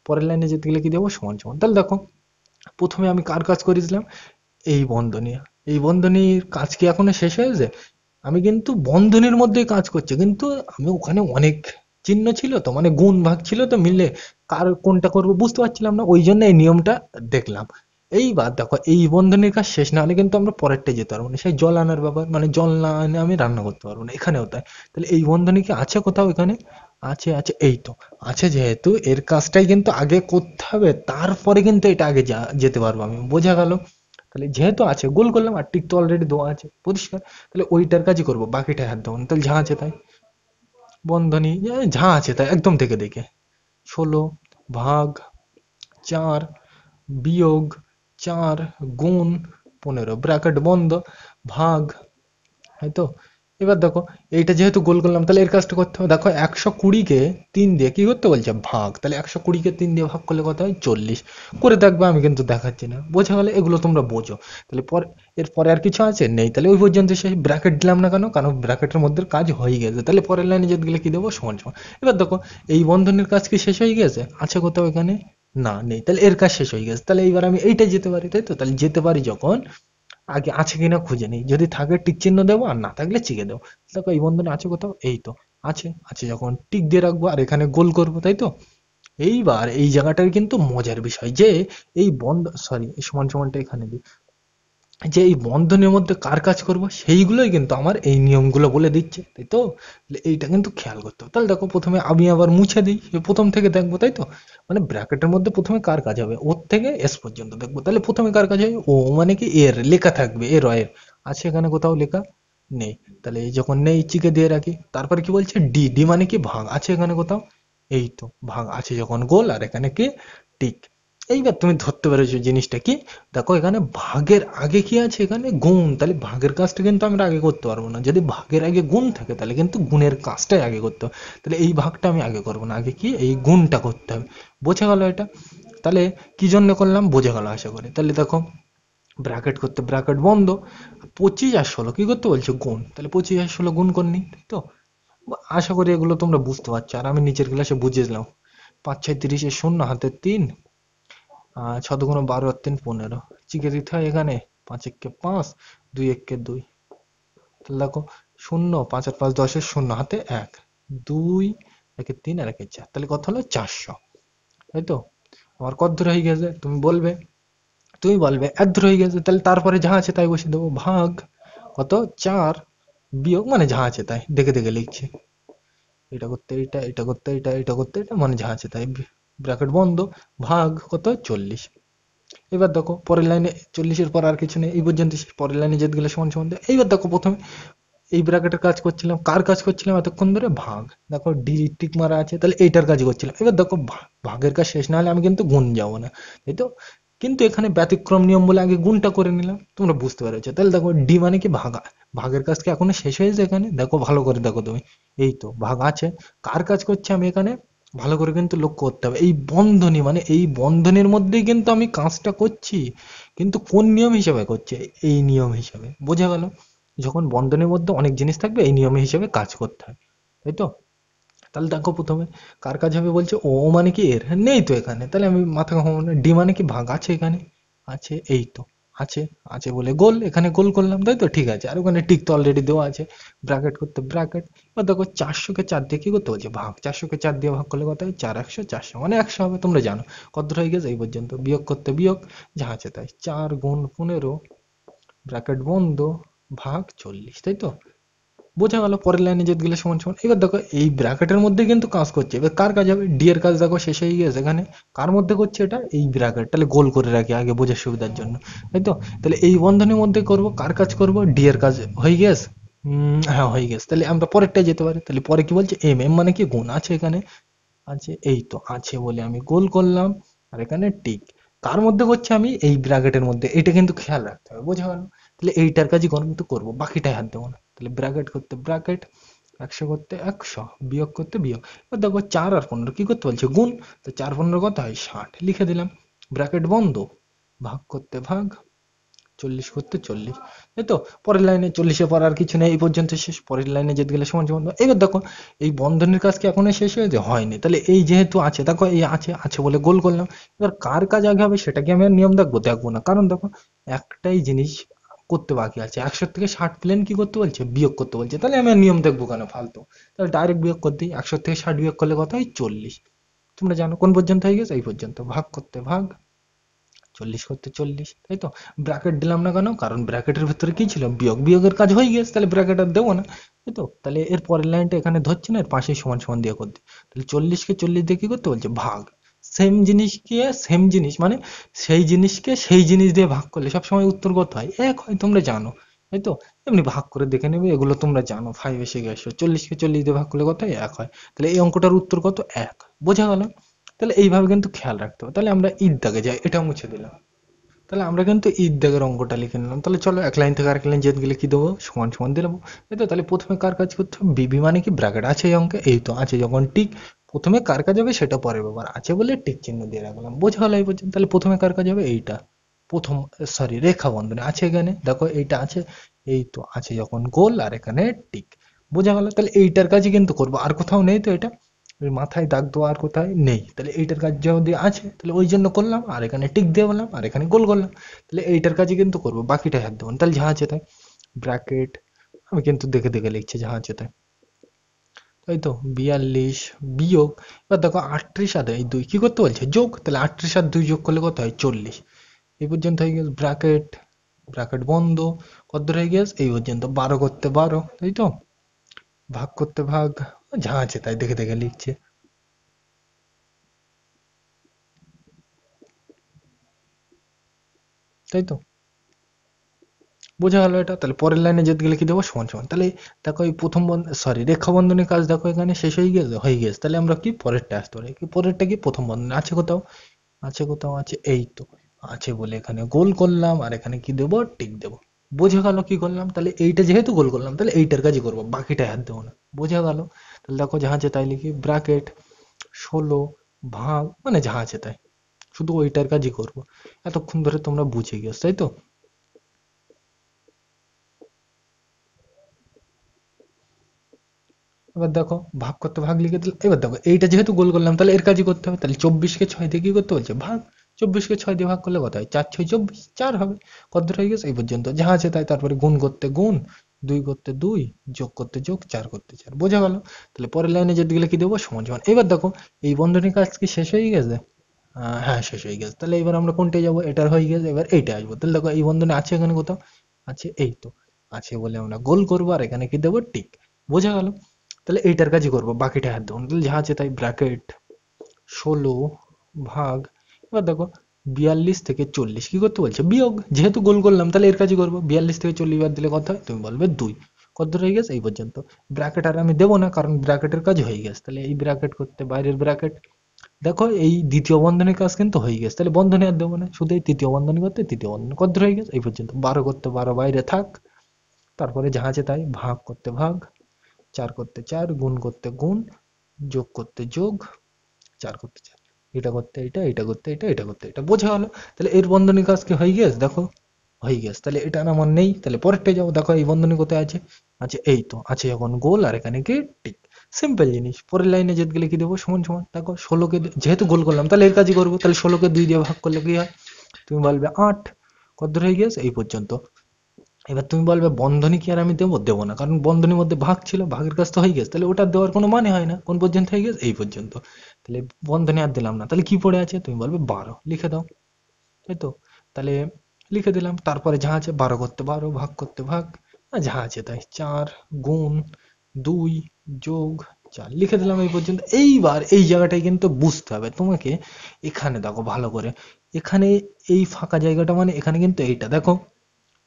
পরের লাইনে যেতে গেলে কি দেবো সমান সমান। তাহলে দেখো প্রথমে আমি কার কাজ করেছিলাম এই বন্ধনী, এই বন্ধনীর কাজ কি এখনো শেষ হয়েছে, আমি কিন্তু বন্ধনীর মধ্যেই কাজ করছি, কিন্তু আমি ওখানে অনেক চিহ্ন ছিল তো, মানে গুণ ভাগ ছিল তো, মিললে কার কোনটা করবো বুঝতে পারছিলাম না, ওই জন্য এই নিয়মটা দেখলাম। এইবার দেখো এই বন্ধনীর কাজ শেষ না হলে কিন্তু আমরা পরেরটাই যেতে পারবো না, সেই জল আনার ব্যাপার, মানে জল না এনে আমি রান্না করতে পারবো না, এখানেও তাই। তাহলে এই বন্ধনী কি আছে কোথাও এখানে, আছে আছে, এই তো আছে, যেহেতু এর কাজটাই কিন্তু আগে করতে হবে, তারপরে কিন্তু এটা আগে যেতে পারবো আমি, বোঝা গেল। তাহলে যেহেতু আছে গোল করলাম, আর টিক তো অলরেডি দেওয়া আছে পরিষ্কার, তাহলে ওইটার কাজই করবো, বাকিটাই হাত দেবো না। তাহলে যা আছে তাই, বন্ধনী যা আছে তাই একদম থেকে দেখে, 16 ভাগ 4 বিয়োগ 4 গুণ 15 ব্র্যাকেট বন্ধ ভাগ, তাই তো। এবার দেখো, এইটা যেহেতু গোল করলাম, তাহলে এর কাজটা করতে হবে। দেখো 120-কে 3 দিয়ে কি করতে বলছে, ভাগ। তাহলে 120-কে 3 দিয়ে ভাগ করলে কত হয়, 40। করে দেখবে, আমি কিন্তু দেখাচ্ছি না, বোঝা গেলে, এগুলো তোমরা বোঝো। তাহলে এরপরে আর কিছু আছে নেই, তাহলে ওই পর্যন্ত শেষ। ব্র্যাকেট দিলাম না কেন, কারণ ব্র্যাকেটের মধ্যে কাজ হয়ে গেছে। তাহলে পরের লাইনে যেতে গেলে কি দেবো, সমান সমান। এবার দেখো, এই বন্ধনের কাজ কি শেষ হয়ে গেছে, আছে কোথাও এখানে, না নেই, তাহলে এর কাজ শেষ হয়ে গেছে। তাহলে এইবার আমি এইটা যেতে পারি, তাই তো। তাহলে যেতে পারি যখন, আগে আছে কিনা খুঁজে নিই, যদি থাকে টিক চিহ্ন দেবো, আর না থাকলে চিকে দেবো। দেখো এই বন্ধনে আছে কোথাও, এই তো আছে। আছে যখন টিক দিয়ে রাখবো, আর এখানে গোল করবো, তাই তো। এইবার এই জায়গাটার কিন্তু মজার বিষয় যে, এই সরি, এই সমান সমানটা এখানে দিই, যে এই বন্ধনের মধ্যে কার কাজ করব, সেইগুলোই কিন্তু আমার এই নিয়মগুলো বলে দিচ্ছে, তাই তো। তাহলে এইটা কিন্তু খেয়াল করতে হবে। তাহলে দেখো, প্রথমে আমি আবার মুছে দিই, প্রথম থেকে দেখবো, তাই তো। মানে ব্র্যাকেটের মধ্যে প্রথমে কার কাজ হবে, ওর থেকে এস পর্যন্ত দেখবো। তাহলে প্রথমে কার কাজ হয়, ও মানে কি এর লেখা থাকবে, এর এর আছে এখানে কোথাও লেখা নেই। তাহলে এই যখন নেই, চিকে দিয়ে রাখি। তারপর কি বলছে, ডি, ডি মানে কি ভাগ, আছে এখানে কোথাও, এই তো ভাগ আছে যখন গোল, আর এখানে কি টিক। এইবার তুমি ধরতে পেরেছো জিনিসটা কি। দেখো এখানে ভাগের আগে কি আছে, এখানে গুণ। তাহলে ভাগের কাজটা কিন্তু আমরা আগে করতে পারবো না, যদি ভাগের আগে গুণ থাকে তাহলে কিন্তু গুণের কাজটাই আগে করতে হবে। তাহলে এই ভাগটা আমি আগে করবো না, আগে কি এই গুণটা করতে হবে। বোঝা গেল এটা। তাহলে কি জন্য করলাম, বোঝা গেল আশা করি। তাহলে দেখো, ব্র্যাকেট করতে ব্র্যাকেট বন্ধ, 25 আর 16 কি করতে বলছে, গুণ। তাহলে 25 আর 16 গুণ করনি, তাই তো। আশা করি এগুলো তোমরা বুঝতে পারছো, আর আমি নিচের ক্লাসে বুঝিয়ে দিলাম। 5 6 30 শূন্য, হাতে 3, 6 × 12 = 3 15, চিকে দিতে হয় এখানে। 5 1 কে 5, 2 1 কে 2। তাহলে দেখো, শূন্য, 5 আর 5 10, শূন্য, হাতে 1, 2 1 3 আর 1 4, তাহলে কত হলো, 400, তাই তো। আমার কত দূর হয়ে গেছে, তুমি বলবে 1 দূর হয়ে গেছে। তাহলে তারপরে যা আছে তাই বসিয়ে দেবো, ভাগ কত, 4 বিয়োগ, মানে যা আছে তাই দেখে দেখে লিখছি। এটা করতে এটা, এটা করতে এটা, এটা করতে এটা, মানে যা আছে তাই, ব্র্যাকেট বন্ধ ভাগ কত, 40। এবার দেখো পরের লাইনে, 40-এর পর আর কিছু নেই, এই পর্যন্ত শেষ। পরের লাইনে যেতে গেলে সমান সমান দেয়। এইবার দেখো, প্রথমে এই ব্র্যাকেটের কাজ করছিলাম, কার কাজ করছিলাম এতক্ষণ ধরে, ভাগ। দেখো ডি টিক মারা আছে, তাহলে এইটার কাজ করছিলাম। এবার দেখো, ভাগের কাজ শেষ না হলে আমি কিন্তু গুণ যাবো না, তাই তো। কিন্তু এখানে ব্যতিক্রম নিয়ম বলে আগে গুণটা করে নিলাম, তোমরা বুঝতে পেরেছো। তাহলে দেখো, ডি মানে কি ভাগা, ভাগের কাজ কি এখনো শেষ হয়েছে এখানে, দেখো ভালো করে দেখো তুমি, এই তো ভাগ আছে। কার কাজ করছে আমি এখানে, ভালো করে কিন্তু লক্ষ্য করতে হবে। এই বন্ধনী, মানে এই বন্ধনের মধ্যেই কিন্তু আমি কাজটা করছি, কিন্তু কোন নিয়ম হিসেবে করছে, এই নিয়ম হিসেবে। বোঝা গেল, যখন বন্ধনের মধ্যে অনেক জিনিস থাকবে, এই নিয়ম হিসেবে কাজ করতে হয়, তাই তো। তাহলে দেখো, প্রথমে কার কাজ হবে বলছে, ও মানে কি এর, নেই তো এখানে, তাহলে আমি মাথা ঘামাবো না। ডি মানে কি ভাগ, আছে এখানে, আছে, এই তো আছে। আছে বলে গোল, এখানে গোল করলাম, তাই তো, ঠিক আছে। আর ওখানে টিক তো অলরেডি দেওয়া আছে, ব্র্যাকেট করতে ব্র্যাকেট। এবার দেখো, 400-কে 4 দিয়ে কি করতে বলছে, ভাগ। 400-কে 4 দিয়ে ভাগ করলে কত হয়, 4 100 400, মানে 100 হবে, তোমরা জানো। কত হয়ে গেছে এই পর্যন্ত, বিয়োগ করতে বিয়োগ, যা আছে তাই, 4 গুণ 15 ব্র্যাকেট বন্ধ ভাগ 40, তাই তো। বোঝা গেল। পরের লাইনে যেতে গেলে সমান সমান। এবার দেখো, এই ব্র্যাকেটের মধ্যে কিন্তু কাজ করছে, এবার কার কাজ হবে, ডি এর কাজ দেখো শেষ হয়ে গিয়েছে এখানে। কার মধ্যে করছে এটা, এই ব্র্যাকেট। তাহলে গোল করে রাখি আগে বোঝার সুবিধার জন্য, তাই তো। তাহলে এই বন্ধনের মধ্যে করব, কার কাজ করব, ডি এর কাজ হয়ে গেছে। হ্যাঁ হয়ে গেছে। তাহলে আমরা পরেরটা যেতে পারি। তাহলে পরে কি বলছে, এম, এম মানে কি গুণ, আছে এখানে, আছে, এই তো আছে বলে আমি গোল করলাম, আর এখানে টিক। কার মধ্যে করছি আমি, এই ব্র্যাকেটের মধ্যে, এটা কিন্তু খেয়াল রাখতে হবে, বোঝা গেল। তাহলে এইটার কাজই কিন্তু করবো, বাকিটাই হাত দেবো না। তাহলে ব্র্যাকেট করতে ব্র্যাকেট, 100 করতে 100, বিয়োগ করতে বিয়োগ। এবার দেখো, 4 আর 15 কি করতে বলছে, গুণ। তো 4 15 কত হয়, 60, লিখে দিলাম। ব্র্যাকেট বন্ধ, ভাগ করতে ভাগ, 40 করতে 40, এই তো। পরের লাইনে 40-এর পর আর কিছু নেই, এই পর্যন্ত শেষ। পরের লাইনে যেতে গেলে সমান সমান। এবার দেখো, এই বন্ধনের কাজ কি এখনো শেষ হয়েছে, হয়নি। তাহলে এই যেহেতু আছে, দেখো এই আছে, আছে বলে গোল করলাম। এবার কার কাজ আগে হবে সেটা কি আমি আর নিয়ম দেখবো, দেখবো না। কারণ দেখো, একটাই জিনিস করতে বাকি আছে, 100 থেকে 60 প্লেন কি করতে বলছে, বিয়োগ করতে বলছে। তাহলে আমি আর নিয়ম দেখবো কেন, ফালতু। তাহলে ডাইরেক্ট বিয়োগ করে দিই, 100 থেকে 60 বিয়োগ করলে কত হয়, 40। তোমরা জানো কোন পর্যন্ত হয়ে গেছে, এই পর্যন্ত। ভাগ করতে ভাগ, 40 করতে 40, তাই তো। ব্র্যাকেট দিলাম না কেন, কারণ ব্র্যাকেটের ভিতরে কি ছিল, বিয়োগ। বিয়োগের কাজ হয়ে গেছে, তাহলে ব্র্যাকেট আর দেবো না, তাই তো। তাহলে এর পরের লাইনটা এখানে ধরছি না, এর পাশে সমান সমান দিয়ে করতে। তাহলে 40-কে 40 দিয়ে কি করতে বলছে, ভাগ। সেম জিনিসকে সেম জিনিস মানে সেই জিনিসকে সেই জিনিস দিয়ে ভাগ করলে সবসময় উত্তর কত হয়? এক হয়, তোমরা জানো, তাই তো? এমনি ভাগ করে দেখে নেবে, এগুলো তোমরা জানো, 5 এসে গেছো, 40-কে 40 দিয়ে ভাগ করলে কত হয়? এক হয়। তাহলে এই অঙ্কটার উত্তর কত? এক। বোঝা গেল? তাহলে এইভাবে কিন্তু খেয়াল রাখতে হবে। তাহলে আমরা ঈদ দাগে যাই, এটা মুছে দিলাম। তাহলে আমরা কিন্তু ঈদ দাগের অঙ্কটা লিখে নিলাম। তাহলে চলো এক লাইন থেকে আরেক লাইন জেদ গেলে কি দেবো? সমান সমান দিয়ে দেবো। এই তো, তাহলে প্রথমে কার কাজ করতে হবে? বিবি মানে কি? ব্র্যাকেট আছে এই অঙ্কে, এই তো আছে যখন টিক। প্রথমে কার কাজ হবে সেটা পরে ব্যাপার, আছে বলে টিক চিহ্ন দিয়ে রাখলাম। বোঝা গেল এই পর্যন্ত? তাহলে প্রথমে কার কাজ হবে? এইটা প্রথম, সরি রেখা বন্ধনী আছে এখানে, দেখো এইটা আছে, এই তো আছে যখন গোল, আর এখানে টিক। বোঝা গেল? তাহলে এইটার কাজই কিন্তু করবো, আর কোথাও নেই তো এটা। ওই মাথায় দাগ দেওয়া আর কোথায় নেই, তাহলে এইটার কাজ যদি আছে তাহলে ওই জন্য করলাম, আর এখানে টিক দিয়ে বললাম, আর এখানে গোল করলাম। তাহলে এইটার কাজই কিন্তু করবো, বাকিটা হাত দেবো না। তাহলে যা আছে তাই, ব্র্যাকেট, আমি কিন্তু দেখে দেখে লিখছি, যা আছে তাই, তাই তো। 42 বিয়োগ, এবার দেখো 38 আর এই 2 কি করতে বলছে? যোগ। তাহলে 38 আর 2 যোগ করলে কত হয়? 40। এই পর্যন্ত হয়ে গেছে, ব্র্যাকেট, ব্র্যাকেট বন্ধ। কত দূর হয়ে গেছে? এই পর্যন্ত। 12 করতে 12, তাই তো। ভাগ করতে ভাগ, যা আছে তাই দেখে দেখে লিখছে, তাই তো। বোঝা গেল এটা? তাহলে পরের লাইনে যেতে গেলে কি দেবো? সমান সমান। তাহলে দেখো এই প্রথম সরি রেখা বন্ধনের কাজ দেখো এখানে শেষ হয়ে গেছে, হয়ে গেছে। তাহলে আমরা কি পরেরটা আসতে পারি? কি পরেরটা? কি প্রথম বন্ধন আছে কোথাও? আছে কোথাও? আছে, এই তো আছে বলে এখানে গোল করলাম, আর এখানে কি দেবো? টিক দেবো। বোঝা গেল কি করলাম? তাহলে এইটা যেহেতু গোল করলাম, তাহলে এইটার কাজই করবো, বাকিটা হাত দেবো না। বোঝা গেল? তাহলে দেখো যা আছে তাই লিখি, ব্র্যাকেট 16 ভাগ, মানে যা আছে তাই, শুধু ওইটার কাজই করবো। এতক্ষণ ধরে তোমরা বুঝে গেছো, তাই তো। এবার দেখো ভাগ করতে ভাগ লিখে দিল। এবার দেখো এইটা যেহেতু গোল করলাম, তাহলে এর কাজই করতে হবে। তাহলে 24-কে 6 দিয়ে কি করতে বলছে? ভাগ। 24-কে 6 দিয়ে ভাগ করলে কত হয়? 4 6 24, 4 হবে। কত দূর হয়ে গেছে? এই পর্যন্ত। যা আছে তাই, তারপরে গুণ করতে গুণ, 2 করতে 2, যোগ করতে যোগ, 4 করতে 4। বোঝা গেল? তাহলে পরের লাইনে যেতে গেলে কি দেবো? সমান সমান। এবার দেখো এই বন্ধনীর কাজ কি শেষ হয়ে গেছে? হ্যাঁ শেষ হয়ে গেছে। তাহলে এবার আমরা কোনটায় যাবো? এটার হয়ে গেছে, এবার এইটা আসবো। তাহলে দেখো এই বন্ধনে আছে এখানে কোথাও? আছে, এই তো আছে বলে আমরা গোল করবো, আর এখানে কি দেবো? টিক। বোঝা গেল? তাহলে এইটার কাজই করবো, বাকিটা হাত দেবো না। তাহলে যা আছে তাই, ব্র্যাকেট 16 ভাগ, এবার দেখো 42 থেকে 40 কি করতে বলছে? বিয়োগ। যেহেতু গোল করলাম তাহলে এর কাজই করবো। 42 থেকে 40 বাদ দিলে কত হয়? তুমি বলবে 2। কত দূর হয়ে গেছে? এই পর্যন্ত। ব্র্যাকেট আর আমি দেবো না, কারণ ব্র্যাকেটের কাজ হয়ে গেছে। তাহলে এই ব্র্যাকেট করতে বাইরের ব্র্যাকেট, দেখো এই দ্বিতীয় বন্ধনীর কাজ কিন্তু হয়ে গেছে। তাহলে বন্ধনী আর দেবো না, শুধু এই তৃতীয় বন্ধনী করতে তৃতীয় বন্ধনী। কত দূর হয়ে গেছে? এই পর্যন্ত। 12 করতে 12 বাইরে থাক, তারপরে যা আছে তাই, ভাগ করতে ভাগ, 4 করতে 4, গুণ করতে গুণ, যোগ করতে যোগ, 4 করতে 4, এটা করতে এটা, এটা করতে এটা, এটা করতে এটা। বোঝা গেল? তাহলে এর বন্ধনী কাজ কি হয়ে গেছে? দেখো হয়ে গেছে। তাহলে এটা আর আমার নেই, তাহলে পরেরটা যাবো। দেখো এই বন্ধনী কোথায় আছে? আছে, এই তো আছে এখন গোল, আর এখানে কি? টিক। সিম্পল জিনিস। পরের লাইনে যেতে গেলে কি দেবো? সমান সমান। দেখো 16-কে যেহেতু গোল করলাম, তাহলে এর কাজই করবো। তাহলে 16-কে 2 দিয়ে ভাগ করলে কি হয়? তুমি বলবে 8। কত দূর হয়ে গেছে? এই পর্যন্ত। এবার তুমি বলবে বন্ধনী কি আর আমি দেবো? দেবো না, কারণ বন্ধনীর মধ্যে ভাগ ছিল, ভাগের কাজ তো হয়ে গেছে। তাহলে ওটা দেওয়ার কোনো মানে হয় না। কোন পর্যন্ত হয়ে গেছে? এই পর্যন্ত। তাহলে বন্ধনী আর দিলাম না। তাহলে কি পড়ে আছে? তুমি বলবে 12, লিখে দাও, তাই তো। তাহলে লিখে দিলাম, তারপরে যা আছে 12 করতে 12, ভাগ করতে ভাগ, আর যা আছে তাই, 4 গুণ 2 যোগ 4, লিখে দিলাম এই পর্যন্ত। এইবার এই জায়গাটাই কিন্তু বুঝতে হবে তোমাকে। এখানে দেখো ভালো করে, এখানে এই ফাঁকা জায়গাটা মানে এখানে কিন্তু এইটা দেখো,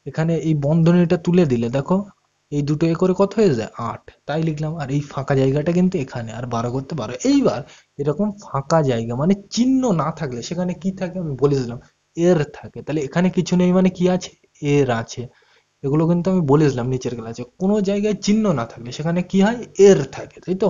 এখানে এই বন্ধনীটা তুলে দিলে দেখো এই দুটো এ করে কত হয়ে যায়? 8, তাই লিখলাম। আর এই ফাঁকা জায়গাটা কিন্তু এখানে, আর 12 করতে 12। এইবার এরকম ফাঁকা জায়গা মানে চিহ্ন না থাকলে সেখানে কি থাকে আমি বলে দিলাম, এর থাকে। তাহলে এখানে কিছু নেই মানে কি আছে? এর আছে। এগুলো কিন্তু আমি বলেছিলাম নিচের ক্লাসে, কোনো জায়গায় চিহ্ন না থাকলে সেখানে কি হয়? এর থাকে, তাই তো।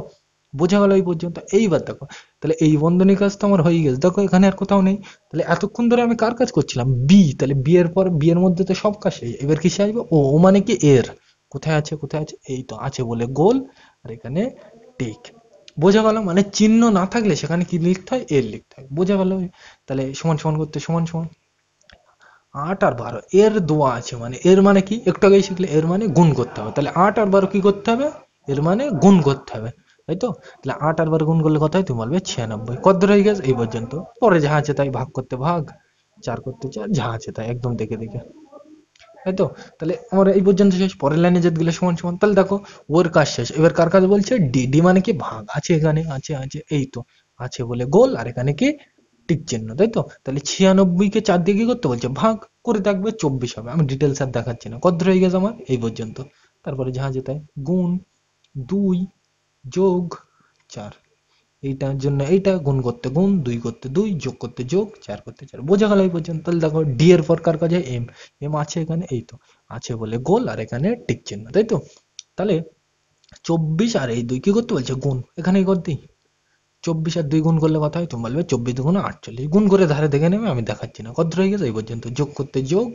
বোঝা গেল এই পর্যন্ত? এইবার দেখো, তাহলে এই বন্ধনী কাজ তো আমার হয়ে গেছে, দেখো এখানে আর কোথাও নেই। তাহলে এতক্ষণ ধরে আমি কার কাজ করছিলাম? বি। তাহলে বি এর পর, বি এর মধ্যে তো সব কাজ শেষ, এবার কিসে আসবে? ও, ও মানে কি? এর। কোথায় আছে? কোথায় আছে? এই তো আছে বলে গোল, আর এখানে টিক। বোঝা গেল? মানে চিহ্ন না থাকলে সেখানে কি লিখতে হয়? এর লিখতে হয়। বোঝা গেল? তাহলে সমান সমান করতে সমান সমান, 8 আর 12 এর দোয়া আছে, মানে এর মানে কি? একটু আগেই শিখলে, এর মানে গুণ করতে হবে। তাহলে 8 আর 12 কি করতে হবে? এর মানে গুণ করতে হবে, তাই তো। তাহলে 8 আর 12 গুণ করলে কত হয়? তুমি বলবে 96। কত দূর হয়ে গেছে? এই পর্যন্ত। পরে যা আছে তাই, ভাগ করতে ভাগ, 4 করতে 4, যা আছে তাই একদম দেখে দেখে, তাই তো। তাহলে আমরা এই পর্যন্ত শেষ। পরের লাইনে যেতে গেলে সমান সমান। তাহলে দেখো ওর কাজ শেষ, এবার কার কাজ বলছে? ডি। ডি মানে কি? ভাগ। আছে এখানে, আছে আছে, এই তো আছে বলে গোল, আর এখানে কি? টিক চিহ্ন, তাই তো? তাহলে 96 কে 4 দিয়ে কি করতে বলছে, ভাগ করে দেখবে 24 হবে। আমি ডিটেলস আর দেখাচ্ছি না, কত হয়ে গেছে আমার এই পর্যন্ত। তারপরে যাহা যেটাই গুণ 2 যোগ 4, এইটার জন্য এইটা, গুণ করতে গুণ, 2 করতে 2, যোগ করতে যোগ, 4 করতে 4, বোঝা গেল এই পর্যন্ত? তাহলে দেখো ডি এর পর কার কাজ হয়, এম। এম আছে এখানে, এই তো আছে বলে গোল, আর এখানে টিক চিহ্ন, তাই তো? তাহলে 24 আর এই 2 কি করতে বলছে, গুণ, এখানেই কর দিই। 24 আর 2 গুণ করলে কথা হয়, তুমি বলবে 24 দুগুণে 48, গুণ করে ধারে দেখে নেবে, আমি দেখাচ্ছি না। কত হয়ে গেছে এই পর্যন্ত, যোগ করতে যোগ,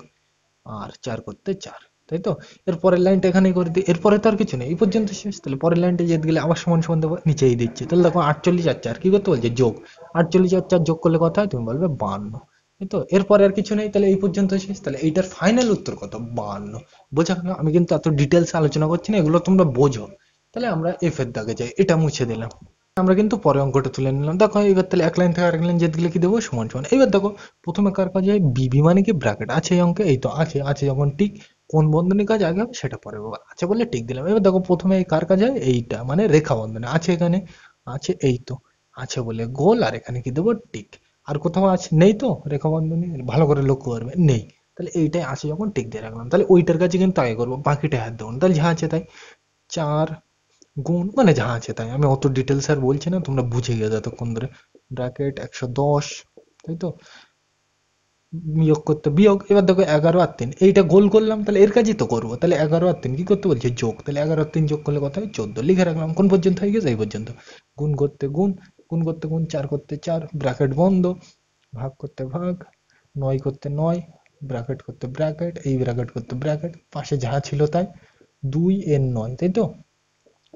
আর 4 করতে 4, তাই তো? এর পরের লাইনটা এখানেই করে দিই, এরপরে তো আর কিছু নেই, এই পর্যন্ত শেষ। তাহলে পরের লাইনটা যেতে গেলে আবার সমান সমান দেবো, নিচেই দিচ্ছে। তাহলে দেখো 48 আর 4 কি করতে বলছে, যোগ। 48 আর 4 যোগ করলে কথা হয়, তুমি বলবে 52, তাই তো? এরপরে আর কিছু নেই, তাহলে এই পর্যন্ত শেষ। তাহলে এইটার ফাইনাল উত্তর কত, 52। বোঝা গেল? আমি কিন্তু এত ডিটেলস আলোচনা করছি না, এগুলো তোমরা বোঝো। তাহলে আমরা এফ এর দাগে যাই, এটা মুছে দিলাম। আমরা কিন্তু পরে অঙ্কটা তুলে নিলাম। দেখো এবার তাহলে এক লাইন থেকে আরেক লাইন যেতে গেলে কি দেবো, সমান সমান। এবার দেখো প্রথমে কার কাজ হয়, বিবি মানে কি ব্র্যাকেট আছে এই অঙ্কে, এই তো আছে, আছে যখন টিক, কোন বন্ধনীর কাজ আগে হবে সেটা পরে বলবো, আছে বলে টিক দিলাম। এবার দেখো প্রথমে এই কার কাজ হয়, এইটা মানে রেখা বন্ধনী আছে এখানে, আছে এই তো, আছে বলে গোল, আর এখানে কি দেবো, টিক। আর কোথাও আছে, নেই তো রেখা বন্ধনী, ভালো করে লক্ষ্য করবে, নেই। তাহলে এইটাই আছে যখন টিক দিয়ে রাখলাম, তাহলে ওইটার কাছে কিন্তু আগে করবো, বাকিটা হাত দেবো না। তাহলে যা আছে তাই, 4 গুণ মানে যা আছে তাই, আমি অত ডিটেলস আর বলছি না, তোমরা বুঝে গেছো এতক্ষণ ধরে। ব্র্যাকেট 110, তাই তো? বিয়োগ করতে বিয়োগ, এবার দেখো 11 আর 3, এইটা গোল করলাম, তাহলে এর কাজই তো করবো। তাহলে 11 আর 3 কি করতে বলছে, যোগ। তাহলে 11 আর 3 যোগ করলে কথা হয় 14, লিখে রাখলাম। কোন পর্যন্ত হয়ে গেছে, এই পর্যন্ত। গুণ করতে গুণ, গুণ করতে গুণ, 4 করতে 4, ব্র্যাকেট বন্ধ, ভাগ করতে ভাগ, 9 করতে 9, ব্র্যাকেট করতে ব্র্যাকেট, এই ব্র্যাকেট করতে ব্র্যাকেট, পাশে যা ছিল তাই, 2 এর 9, তাই তো?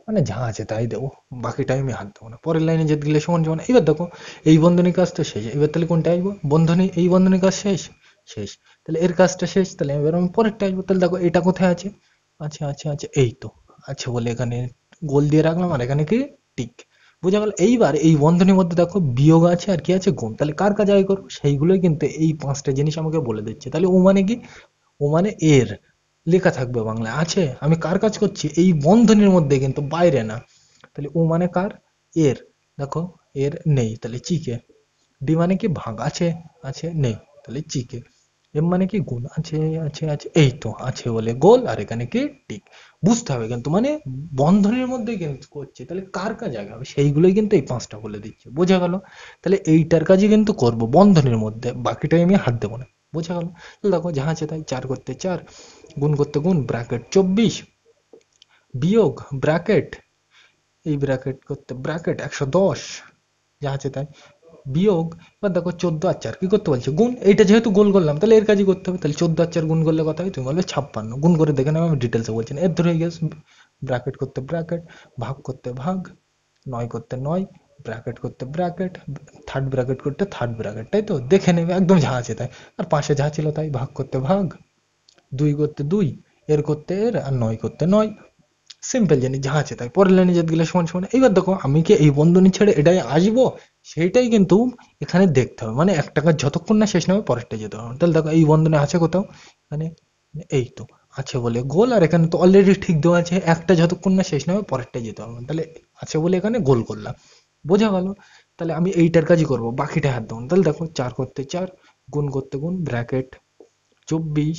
মানে যা আছে তাই দেবো, বাকিটাই আমি হাত দেবো না। পরের লাইনে যেতে গেলে সমান সমান। এবার দেখো এই বন্ধনীর কাজ তো শেষ, এবার তাহলে কোনটা আসবো, বন্ধনী, এই বন্ধনীর কাজ শেষ, শেষ। তাহলে এর কাজটা শেষ, তাহলে এবার আমি পরেরটা আসবো। তাহলে দেখো এটা কোথায় আছে, আছে আছে আছে, এই তো আছে বলে এখানে গোল দিয়ে রাখলাম, আর এখানে কি, টিক। বোঝা গেল? এইবার এই বন্ধনীর মধ্যে দেখো বিয়োগ আছে আর কি আছে, গুণ। তাহলে কার কাজ আগে করবো, সেইগুলোই কিন্তু এই 5টা জিনিস আমাকে বলে দিচ্ছে। তাহলে ও মানে কি, ও মানে এর, লেখা থাকবে বাংলায়, আছে। আমি কার কাজ করছি, এই বন্ধনীর মধ্যে, কিন্তু বাইরে না। তাহলে ও মানে কার, এর। দেখো এর নেই, তাহলে চিকে। ডি মানে কি, ভাগ, আছে, আছে, নেই, তাহলে চিকে। এম মানে কি, গুণ, আছে আছে আছে, এই তো আছে বলে গোল, আর এখানে কি, টিক। বুঝতে হবে কিন্তু, মানে বন্ধনীর মধ্যে কিন্তু করছে, তাহলে কার কাজ আগে হবে সেইগুলোই কিন্তু এই 5টা বলে দিচ্ছে। বোঝা গেল? তাহলে এইটার কাজই কিন্তু করব বন্ধনীর মধ্যে, বাকিটাই আমি হাত দেবো না। বোঝা গেল? তাহলে দেখো যা আছে তাই, 4 করতে 4, গুণ করতে গুণ, ব্র্যাকেট 24, বিয়োগ ব্র্যাকেট, এই ব্র্যাকেট করতে ব্র্যাকেট 110, যা আছে তাই, বিয়োগ, এবার দেখো 14 আর 4 কি করতে বলছে, গুণ। এইটা যেহেতু গোল করলাম, তাহলে এর কাজই করতে হবে। তাহলে 14 আর 4 গুণ করলে কথা হয়, তুমি বলবে 56, গুণ করে দেখে নেবে, আমি ডিটেলসে বলছি না, এর ধরে গেছে। ব্র্যাকেট করতে ব্র্যাকেট, ভাগ করতে ভাগ, 9 করতে 9, ব্র্যাকেট করতে ব্র্যাকেট, থার্ড ব্র্যাকেট করতে থার্ড ব্র্যাকেট, তাই তো? দেখে নেবে একদম যা আছে তাই, আর পাশে যা ছিল তাই, ভাগ করতে ভাগ, 2 করতে 2, এর করতে এর, আর 9 করতে 9, সিম্পল জিনিস, যা আছে তাই। পরের লাইনে যেতে গেলে সমান সমান। এইবার দেখো আমি কি এই বন্ধনী ছেড়ে এটাই আসবো, সেইটাই কিন্তু এখানে দেখতে হবে। মানে একটা কাজ যতক্ষণ না শেষ না হবে, পরেরটা যেতে হবে। তাহলে দেখো এই বন্ধনী আছে কোথাও, এখানে, এই তো আছে বলে গোল, আর এখানে তো অলরেডি ঠিক দেওয়া আছে, একটা যতক্ষণ না শেষ না হবে পরেরটা যেতে হবে। তাহলে আছে বলে এখানে গোল করলাম। বোঝা গেল? তাহলে আমি এইটার কাজই করবো, বাকিটা হাত দেবো না। তাহলে দেখো 4 করতে 4, গুণ করতে গুণ, ব্র্যাকেট 24,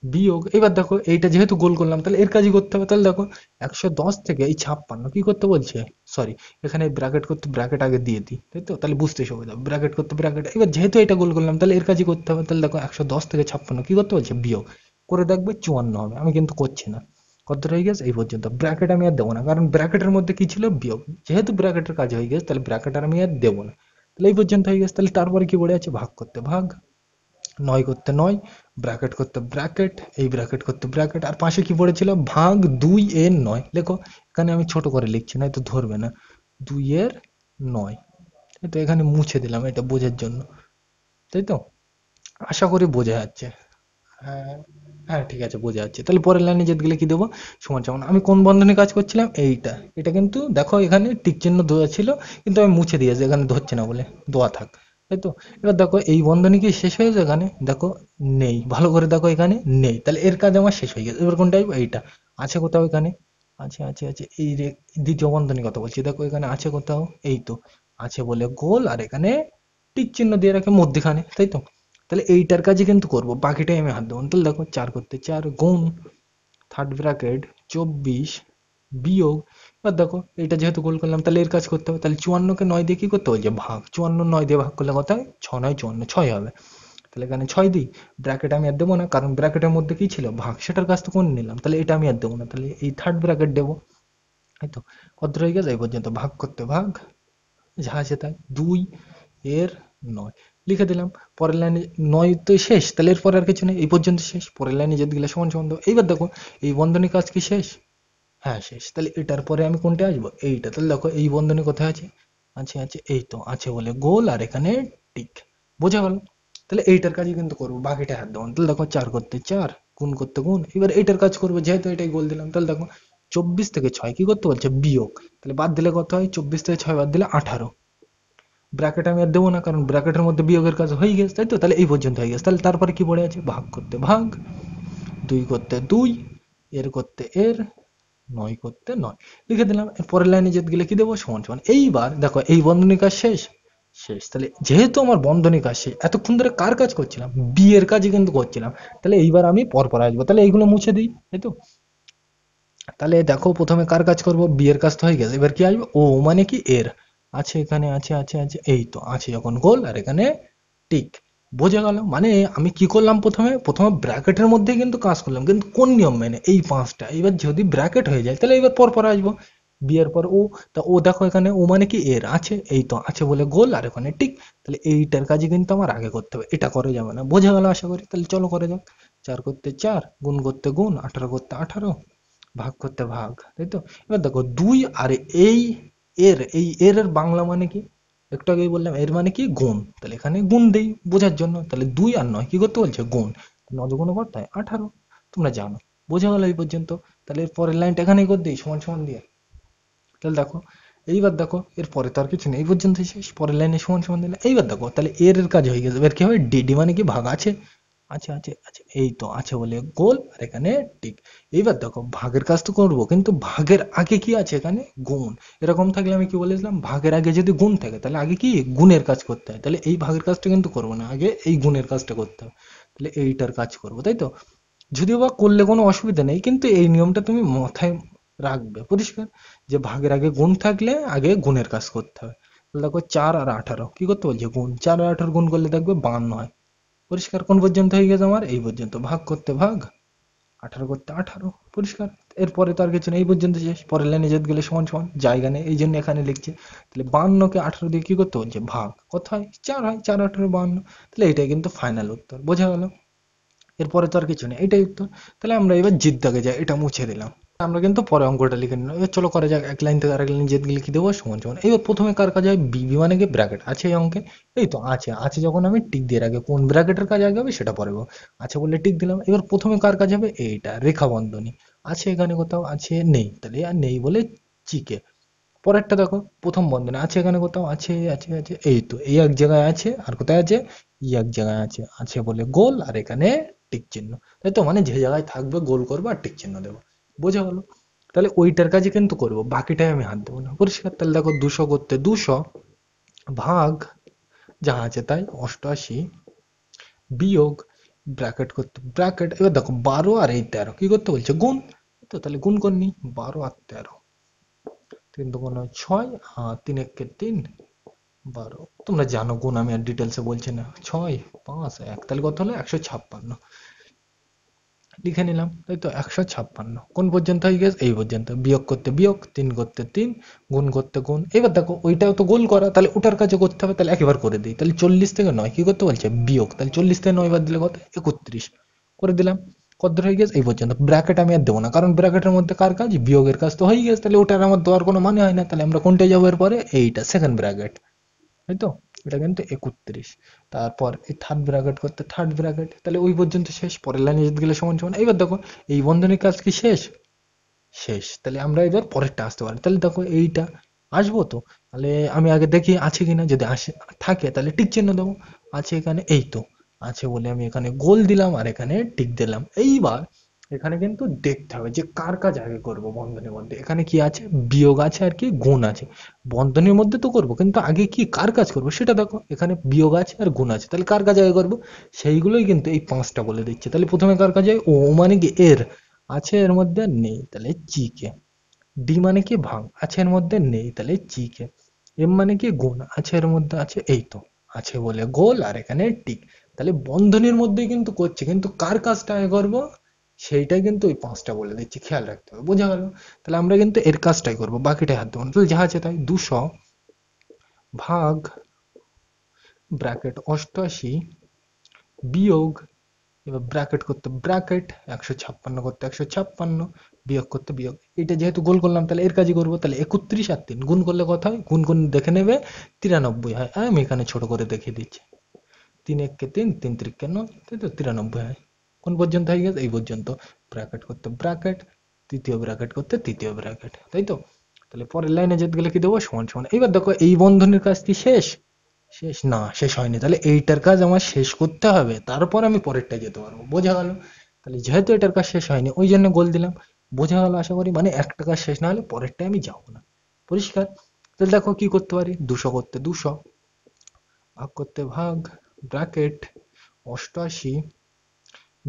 বিয়োগ, এবার দেখো এইটা যেহেতু গোল করলাম, তাহলে এর কাজই করতে হবে। তাহলে দেখো 110 থেকে এই 56 কি করতে বলছে, সরি, এখানে ব্র্যাকেট করতে ব্র্যাকেট আগে দিয়ে দিই, তাই তো? তাহলে বুঝতে সুবিধা, ব্র্যাকেট করতে ব্র্যাকেট, এবার যেহেতু এটা গোল করলাম, তাহলে এর কাজই করতে হবে। তাহলে দেখো 110 থেকে 56 কি করতে বলছে, বিয়োগ করে দেখবে 54 হবে। আমি কিন্তু করছি না। কত হয়ে গেছে এই পর্যন্ত, ব্র্যাকেট আমি আর দেবো না, কারণ ব্র্যাকেটের মধ্যে কি ছিল, বিয়োগ। যেহেতু ব্র্যাকেটের কাজ হয়ে গেছে, তাহলে ব্র্যাকেট আর আমি আর দেবো না। তাহলে এই পর্যন্ত হয়ে গেছে। তাহলে তারপরে কি পড়ে আছে, ভাগ করতে ভাগ, 9 করতে 9, ব্র্যাকেট করতে ব্র্যাকেট, এই ব্র্যাকেট করতে ব্র্যাকেট, আর পাশে কি পড়েছিল, ভাগ 2 এর 9। দেখো এখানে আমি ছোট করে লিখছি না, তো ধরবে না, 2 এর 9, তো এখানে মুছে দিলাম এটা বোঝার জন্য, তাই তো? আশা করি বোঝা যাচ্ছে। হ্যাঁ, হ্যাঁ, ঠিক আছে, বোঝা যাচ্ছে। তাহলে পরের লাইনে যেতে গেলে কি দেবো, সমান সমান। আমি কোন বন্ধনে কাজ করছিলাম, এইটা, এটা কিন্তু দেখো এখানে টিক চিহ্ন দেওয়া ছিল, কিন্তু আমি মুছে দিয়েছি, এখানে ধরছে না বলে, দোয়া থাক, তাই তো? এবার দেখো এই বন্ধনী কি শেষ হয়েছে, এখানে দেখো নেই, ভালো করে দেখো এখানে নেই, তাহলে এর কাজ আমার শেষ হয়ে গেছে। এবার কোনটা আসবে, এইটা আছে কোথাও এখানে, আছে আছে আছে, এই দ্বিতীয় বন্ধনী কথা বলছি, দেখো এখানে আছে কোথাও, এই তো আছে বলে গোল, আর এখানে টিক চিহ্ন দিয়ে রাখে মধ্যখানে, তাই তো? তাহলে এইটার কাজই কিন্তু করবো, বাকিটাই আমি হাত দেবো না। তাহলে দেখো 4 করতে 4 গুণ থার্ড ব্র্যাকেট 24 বিয়োগ, এবার দেখো এটা যেহেতু গোল করলাম তাহলে এর কাজ করতে হবে, তাহলে 54 কে 9 দিয়ে কি করতে বলছে ভাগ, 54 9 দিয়ে ভাগ করলে কত হয়, 6 9 54 6 হবে। তাহলে এখানে 6 দিই, ব্র্যাকেট আমি আর দেবো না কারণ ব্র্যাকেটের মধ্যে কি ছিল ভাগ, সেটার কাজ তো করে নিলাম, তাহলে এটা আমি আর দেবো না, তাহলে এই থার্ড ব্র্যাকেট দেবো, তাই তো? কত রয়ে গেছে এই পর্যন্ত, ভাগ করতে ভাগ, যা আছে তাই, 2 এর 9 লিখে দিলাম। পরের লাইনে 9 তো শেষ, তাহলে এরপর আর কিছু নেই, এই পর্যন্ত শেষ। পরের লাইনে যেতে গেলে সমান সমান দেবো। এইবার দেখো এই বন্ধনী কাজ কি শেষ? হ্যাঁ শেষ। তাহলে এটার পরে আমি কোনটা আসবো, এইটা। তাহলে দেখো এই বন্ধনী কোথায় আছে, আছে আছে এই তো আছে বলে গোল, আর এখানে টিক, বোঝা গেল? তাহলে এইটার কাজই কিন্তু করবো, বাকিটা হাত দেবো না। তাহলে দেখো 4 করতে 4 গুণ করতে গুণ, এবার এইটার কাজ করবো যেহেতু এটাই গোল দিলাম। তাহলে দেখো 24 থেকে 6 কি করতে বলছে বিয়োগ, তাহলে বাদ দিলে কত হয়, 24 থেকে 6 বাদ দিলে 18, ব্র্যাকেট আমি আর দেবো না কারণ ব্র্যাকেটের মধ্যে বিয়োগের কাজ হয়ে গেছে, তাই তো? তাহলে এই পর্যন্ত হয়ে গেছে, তাহলে তারপরে কি পড়ে আছে, ভাগ করতে ভাগ, 2 করতে 2, এর করতে এর, 9 করতে 9 লিখে দিলাম। এর পরের লাইনে যেতে গেলে কি দেবো, সমান সমান। এইবার দেখো এই বন্ধনী কাজ শেষ, শেষ। তাহলে যেহেতু আমার বন্ধনী কাজ শেষ, এতক্ষণ ধরে কার কাজ করছিলাম, বি এর কাজই কিন্তু করছিলাম। তাহলে এইবার আমি পরপর আসবো, তাহলে এইগুলো মুছে দিই, তাই তো? তাহলে দেখো প্রথমে কার কাজ করব, বি এর কাজ তো হয়ে গেছে, এবার কি আসবে, ও মানে কি এর, আছে এখানে আছে আছে আছে এই তো আছে যখন গোল, আর এখানে টিক, বোঝা গেল? মানে আমি কি করলাম, প্রথমে প্রথমে ব্র্যাকেটের মধ্যে কিন্তু কাজ করলাম, কিন্তু কোন নিয়ম মেনে, এই পাঁচটা। এবার যদি ব্র্যাকেট হয়ে যায় তাহলে এবার পর পর আসবো, বি এর পর ও, তা ও দেখো এখানে ও মানে কি এর, আছে এই তো আছে বলে গোল, আর এখানে টিক। তাহলে এইটার কাজই কিন্তু আমার আগে করতে হবে, এটা করে যাবে না, বোঝা গেল আশা করি? তাহলে চলো করে যাক। 4 করতে 4 গুণ করতে গুণ, 18 করতে 18, ভাগ করতে ভাগ, তাই তো? এবার দেখো 2 আর এই এর, এই এর এর বাংলা মানে কি, একটু আগেই বললাম এর মানে কি গুণ, তাহলে এখানে গুণ দেই বোঝার জন্য। তাহলে 2 আর 9 কি করতে বলছে, গুণ, 9 গুণ কত হয় 18, তোমরা জানো, বোঝা গেল এই পর্যন্ত? তাহলে এর পরের লাইনটা এখানেই করে দিই সমান সমান দিয়ে। তাহলে দেখো এইবার দেখো এর পরে তো আর কিছু নেই, এই পর্যন্ত শেষ। পরের লাইনে সমান সমান দিলে এইবার দেখো তাহলে এর এর কাজ হয়ে গেছে, এবার কি হবে, ডি মানে কি ভাগ, আছে আছে আছে আছে এই তো আছে বলে গোল, আর এখানে টিক। এইবার দেখো ভাগের কাজ তো করবো, কিন্তু ভাগের আগে কি আছে এখানে, গুণ। এরকম থাকলে আমি কি বলেছিলাম, ভাগের আগে যদি গুণ থাকে তাহলে আগে কি গুণের কাজ করতে হয়, তাহলে এই ভাগের কাজটা কিন্তু করবো না, আগে এই গুণের কাজটা করতে হবে। তাহলে এইটার কাজ করবো, তাই তো? যদিও বা করলে কোনো অসুবিধা নেই, কিন্তু এই নিয়মটা তুমি মাথায় রাখবে পরিষ্কার, যে ভাগের আগে গুণ থাকলে আগে গুণের কাজ করতে হবে। তাহলে দেখো 4 আর 18 কি করতে বলছে, গুণ, 4 আর 18 গুণ করলে দেখবে 52 হয়। পরিষ্কার? কোন পর্যন্ত হয়ে গেছে আমার, এই পর্যন্ত। ভাগ করতে ভাগ, 18 করতে 18, পরিষ্কার? এরপরে তো আর কিছু নেই, এই পর্যন্ত শেষ। পরের লাইনে যেতে গেলে সমান সমান, জায়গা নেই এই জন্য এখানে লিখছে। তাহলে 52 কে 18 দিয়ে কি করতে বলছে, ভাগ, কত হয় 4 হয়, 4 18 52। তাহলে এটাই কিন্তু ফাইনাল উত্তর, বোঝা গেল? এরপরে তো আর কিছু নেই, এটাই উত্তর। তাহলে আমরা এবার জিদ দাগে যাই, এটা মুছে দিলাম। আমরা কিন্তু পরে অঙ্কটা লিখে নিলাম। এবার চলো করা যাক, এক লাইন থেকে আরেক লাইন যেতে লিখে দেবো সমান সমান। এবার প্রথমে কার কাজ হয়, বি, বি মানে কি ব্র্যাকেট, আছে এই অঙ্কে, এই তো আছে আছে যখন আমি টিক দিয়ে রাখি, কোন ব্র্যাকেটের কাজ আগে হবে সেটা পরে বলবো। আছে বলে টিক দিলাম। এবার প্রথমে কার কাজ হবে, এইটা রেখা বন্ধনী, আছে এখানে কোথাও, আছে নেই, তাহলে আর নেই বলে চিকে। পরেরটা দেখো প্রথম বন্ধনী, আছে এখানে কোথাও, আছে আছে আছে এই তো এই এক জায়গায় আছে, আর কোথায় আছে, এই এক জায়গায় আছে, আছে বলে গোল, আর এখানে টিক চিহ্ন, তাই তো? মানে যে জায়গায় থাকবে গোল করবো আর টিক চিহ্ন দেবো, বোঝা গেল? তাহলে ওইটার কাজই কিন্তু করবো, বাকিটাই আমি হাত দেবো না, পরিষ্কার? তাহলে দেখো 200 করতে 200 ভাগ, যা আছে তাই 88, বিয়োগ, ব্র্যাকেট করতে ব্র্যাকেট, এবার দেখো 12 আর এই 13 কি করতে বলছে, গুণ, তো তাহলে গুণ করে নি, 12 আর 13, 3 দুগুণ 6, আর 3 একে 3, 12, তোমরা জানো গুণ, আমি আর ডিটেলসে বলছি না। 6 5 1, তাহলে কত হলো, 156 লিখে নিলাম, তাই তো? 156 কোন পর্যন্ত হয়ে গেছে, এই পর্যন্ত। বিয়োগ করতে বিয়োগ, 3 করতে 3, গুণ করতে গুণ। এবার দেখো ওইটাও তো গোল করা, তাহলে ওটার কাছে করতে হবে, তাহলে একবার করে দিই। তাহলে 40 থেকে 9 কি করতে বলছে, বিয়োগ, তাহলে 40 থেকে 9 বাদ দিলে কত, 31 করে দিলাম। কত হয়ে গেছে, এই পর্যন্ত। ব্র্যাকেট আমি আর দেবো না কারণ ব্র্যাকেটের মধ্যে কার কাজ, বিয়োগের কাজ তো হয়ে গেছে, তাহলে ওটার আমার দেওয়ার কোনো মানে হয় না। তাহলে আমরা কোনটায় যাবো এরপরে, এইটা সেকেন্ড ব্র্যাকেট, তাই তো? এটা কিন্তু 31। তারপর এই থার্ড ব্র্যাকেট করতে থার্ড ব্র্যাকেট, তাহলে ওই পর্যন্ত শেষ। পরের লাইনে যেতে গেলে সমান সমান। এবার দেখো এই বন্ধনীর কাজ কি শেষ, শেষ। তাহলে আমরা এবার পরেরটা আসতে পারি। তাহলে দেখো এইটা আসবো তো, তাহলে আমি আগে দেখি আছে কিনা, যদি আসে থাকে তাহলে টিক চিহ্ন দেবো, আছে এখানে এই তো আছে বলে আমি এখানে গোল দিলাম, আর এখানে টিক দিলাম। এইবার এখানে কিন্তু দেখতে হবে যে কার কাজ আগে করবো বন্ধনীর মধ্যে। এখানে কি আছে, বিয়োগ আছে আর কি গুণ আছে। বন্ধনীর মধ্যে তো করবো, কিন্তু আগে কি কার কাজ করবো সেটা দেখো। এখানে বিয়োগ আছে আর গুণ আছে, তাহলে কার কাজ আগে করবো সেইগুলোই কিন্তু এই পাঁচটা বলে দিচ্ছে। তাহলে প্রথমে কার কাজ হয়, ও মানে কি এর আছে, এর মধ্যে নেই, তাহলে জি কে। ডি মানে কি ভাগ, আছে এর মধ্যে নেই, তাহলে জি কে। এম মানে কি গুণ, আছে এর মধ্যে আছে, এই তো আছে বলে গোল, আর এখানে টিক। তাহলে বন্ধনীর মধ্যেই কিন্তু করছে, কিন্তু কার কাজটা আগে করবো সেইটাই কিন্তু ওই পাঁচটা বলে দিচ্ছি, খেয়াল রাখতে হবে। বোঝা গেল? তাহলে আমরা কিন্তু এর কাজটাই করবো, বাকিটাই হাত দেবো না। তাহলে যা আছে তাই, 200 ভাগ ব্র্যাকেট 88 বিয়োগ, এবার ব্র্যাকেট করতে ব্র্যাকেট 156 করতে 156 বিয়োগ করতে বিয়োগ। এটা যেহেতু গোল করলাম তাহলে এর কাজই করবো। তাহলে 31 আর 3 গুণ করলে কত হয়, গুণ গুণ দেখে নেবে, 93 হয়। আমি এখানে ছোট করে দেখিয়ে দিচ্ছি, 3 একে 3, 3 3 9, তাই তো 93 হয়। কোন পর্যন্ত হয়ে গেছে, এই পর্যন্ত। ব্র্যাকেট করতে ব্র্যাকেট, তৃতীয় ব্র্যাকেট করতে তৃতীয় ব্র্যাকেট, তাই তো। তাহলে পরের লাইনে যেতে গেলে কি দেবো, সমান সমান। এবার দেখো এই বন্ধনীর কাজ কি শেষ, শেষ না, শেষ হয়নি। তাহলে এইটার কাজ আমার শেষ করতে হবে, তারপর আমি পরেরটা যেতে পারবো। বোঝা গেল? তাহলে যেহেতু এটার কাজ শেষ হয়নি ওই জন্য গোল দিলাম। বোঝা গেল আশা করি, মানে একটা কাজ শেষ না হলে পরেরটায় আমি যাবো না। পরিষ্কার? তাহলে দেখো কি করতে পারি, 200 করতে 200 ভাগ করতে ভাগ ব্র্যাকেট 88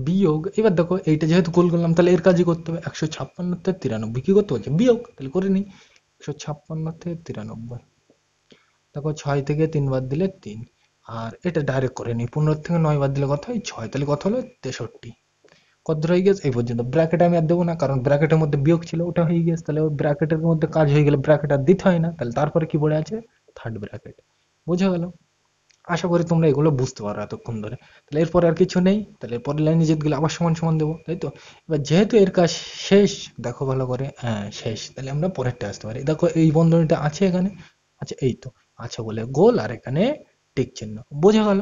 বিয়োগ, এবার দেখো এইটা যেহেতু গোল করলাম তাহলে এর কাজই করতে হবে। 156 থেকে 93 কি করতে বলছে, বিয়োগ, তাহলে করে নিই। 156 থেকে 93, দেখো 6 থেকে 3 বাদ দিলে 3। আর এটা ডাইরেক্ট করে নিই, 15 থেকে 9 বাদ দিলে কত হয়, 6। তাহলে কত হলো, 63। কত হয়ে গেছে, এই পর্যন্ত। ব্র্যাকেট আমি আর দেবো না, কারণ ব্র্যাকেটের মধ্যে বিয়োগ ছিল, ওটা হয়ে গেছে। তাহলে ওই ব্র্যাকেটের মধ্যে কাজ হয়ে গেলে ব্র্যাকেট আর দিতে হয় না। তাহলে তারপরে কি পড়ে আছে, থার্ড ব্র্যাকেট। বোঝা গেল? আশা করি তোমরা এগুলো বুঝতে পারো এতক্ষণ ধরে। তাহলে এরপরে আর কিছু নেই, তাহলে পরের লাইনে যেতে গেলে আবার সমান সমান দেবো, তাই তো। এবার যেহেতু এর কাজ শেষ, দেখো ভালো করে, হ্যাঁ শেষ, তাহলে আমরা পরেরটা আসতে পারি। দেখো এই বন্ধনীটা আছে এখানে, আচ্ছা এই তো আছে বলে গোল, আর এখানে টিক চিহ্ন। বোঝা গেল?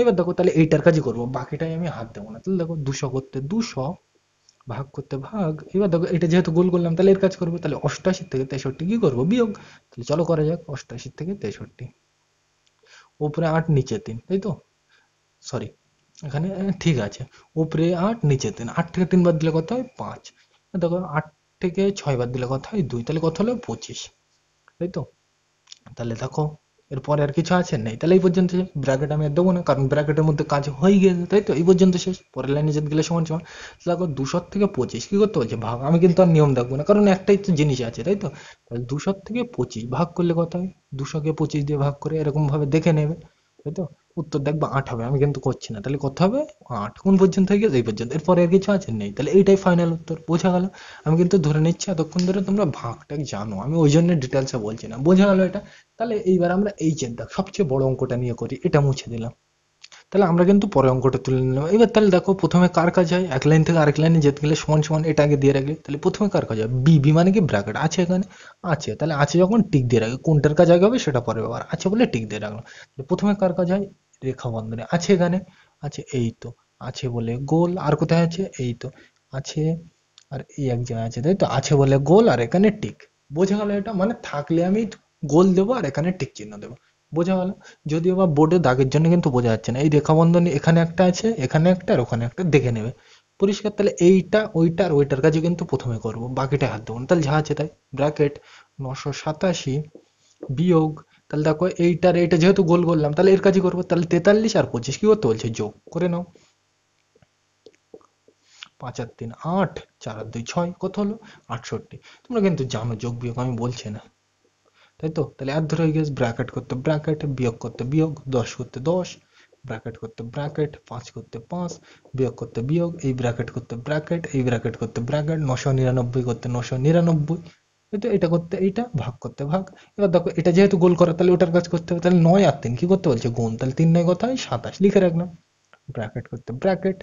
এবার দেখো তাহলে এইটার কাজই করবো, বাকিটাই আমি হাত দেবো না। তাহলে দেখো 200 করতে 200 ভাগ করতে ভাগ, এবার দেখো এটা যেহেতু গোল করলাম তাহলে এর কাজ করবো। তাহলে 88 থেকে 63 কি করবো, বিয়োগ। তাহলে চলো করা যাক, 88 থেকে 63, উপরে 8 নিচে 3, তাই তো। সরি, এখানে ঠিক আছে, উপরে 8 নিচে 3, 8 থেকে 3 বাদ দিলে কত হয়, 5। দেখো 8 থেকে 6 বাদ দিলে কত হয়, 2, তাহলে কত হলো, 25, তাই তো। তাহলে দেখো এরপরে আর কিছু আছে নেই, তাহলে এই পর্যন্ত শেষ। ব্র্যাকেট আমি আর দেবো না, কারণ ব্র্যাকেটের মধ্যে কাজ হয়ে গেছে, তাই তো। এই পর্যন্ত শেষ, পরের লাইনে যেতে গেলে সমান সমান। দেখো 200 থেকে 25 কি করতে বলছে, ভাগ। আমি কিন্তু আর নিয়ম দেখবো না, কারণ একটাই তো জিনিস আছে, তাই তো। তাহলে 200 থেকে 25 ভাগ করলে কত হয়, 200 কে 25 দিয়ে ভাগ করে এরকম ভাবে দেখে নেবে, তাই তো। উত্তর দেখবা 8 হবে, আমি কিন্তু করছি না। তাহলে কত হবে, 8। কোন পর্যন্ত হয়ে গেছে, এই পর্যন্ত। এরপরে আর কিছু আছে নেই, তাহলে এইটাই ফাইনাল উত্তর। বোঝা গেল? আমি কিন্তু ধরে নিচ্ছি এতক্ষণ ধরে তোমরা ভাগটা জানো, আমি ওই জন্য ডিটেলসে বলছি না। বোঝা গেল এটা? তাহলে এইবার আমরা এই যে দেখ সবচেয়ে বড় অঙ্কটা নিয়ে করি, এটা মুছে দিলাম। তাহলে আমরা কিন্তু পরে অঙ্কটা তুলে নিলাম। এবার তাহলে দেখো প্রথমে কার কাজ হয়, এক লাইন থেকে আরেক লাইনে যেতে গেলে সমান সমান, এটা আগে দিয়ে রাখলে। তাহলে প্রথমে কার কাজ হয়, বি। বি মানে কি, ব্র্যাকেট আছে এখানে, আছে। তাহলে আছে যখন টিক দিয়ে রাখবে, কোনটার কাজ আগে হবে সেটা পরে ব্যাপার, আছে বলে টিক দিয়ে রাখলাম। তাহলে প্রথমে কার কাজ হয়, রেখা বন্ধনী আছে এখানে, আছে এই তো, আছে বলে গোল। আর কোথায় আছে, এই তো আছে, আর এই এক জায়গায় আছে, তাই তো। আছে বলে গোল, আর এখানে টিক। বোঝা গেল? এটা মানে থাকলে আমি গোল দেবো আর এখানে টিক চিহ্ন দেবো। বোঝা গেল? যদিও বা বোর্ডে দাগের জন্য কিন্তু বোঝা যাচ্ছে না। এই রেখা বন্ধনী এখানে একটা আছে, এখানে একটা, আর ওখানে একটা, দেখে নেবে। পরিষ্কার? তাহলে এইটা ওইটা আর ওইটার কাজে কিন্তু প্রথমে করবো, বাকিটা হাত দেবো না। তাহলে যা আছে তাই, ব্র্যাকেট 987 বিয়োগ, তাহলে দেখো এইটার এইটা যেহেতু গোল করলাম তাহলে এর কাজই করবো। তাহলে 43 আর 25 কি করতে বলছে, যোগ করে নাও। 5 আর 3 8, 4 আর 2 6, কত হলো, 68। তোমরা কিন্তু জানো যোগ বিয়োগ, আমি বলছি না, তাই তো। তাহলে আর ধরে গেছে, ব্র্যাকেট করতে ব্র্যাকেট, বিয়োগ করতে বিয়োগ, 10 করতে 10, ব্র্যাকেট করতে ব্র্যাকেট, 5 করতে 5, বিয়োগ করতে বিয়োগ, এই ব্র্যাকেট করতে ব্র্যাকেট, এই ব্র্যাকেট করতে ব্র্যাকেট, 999 করতে 999, এই তো। এটা করতে এইটা, ভাগ করতে ভাগ। এবার দেখো এটা যেহেতু গোল করা তাহলে ওটার কাজ করতে হবে। তাহলে 9 আর 3 কি করতে বলছে, গুণ। তাহলে 3 9 কত হয়, 27, লিখে রাখলাম। ব্র্যাকেট করতে ব্র্যাকেট,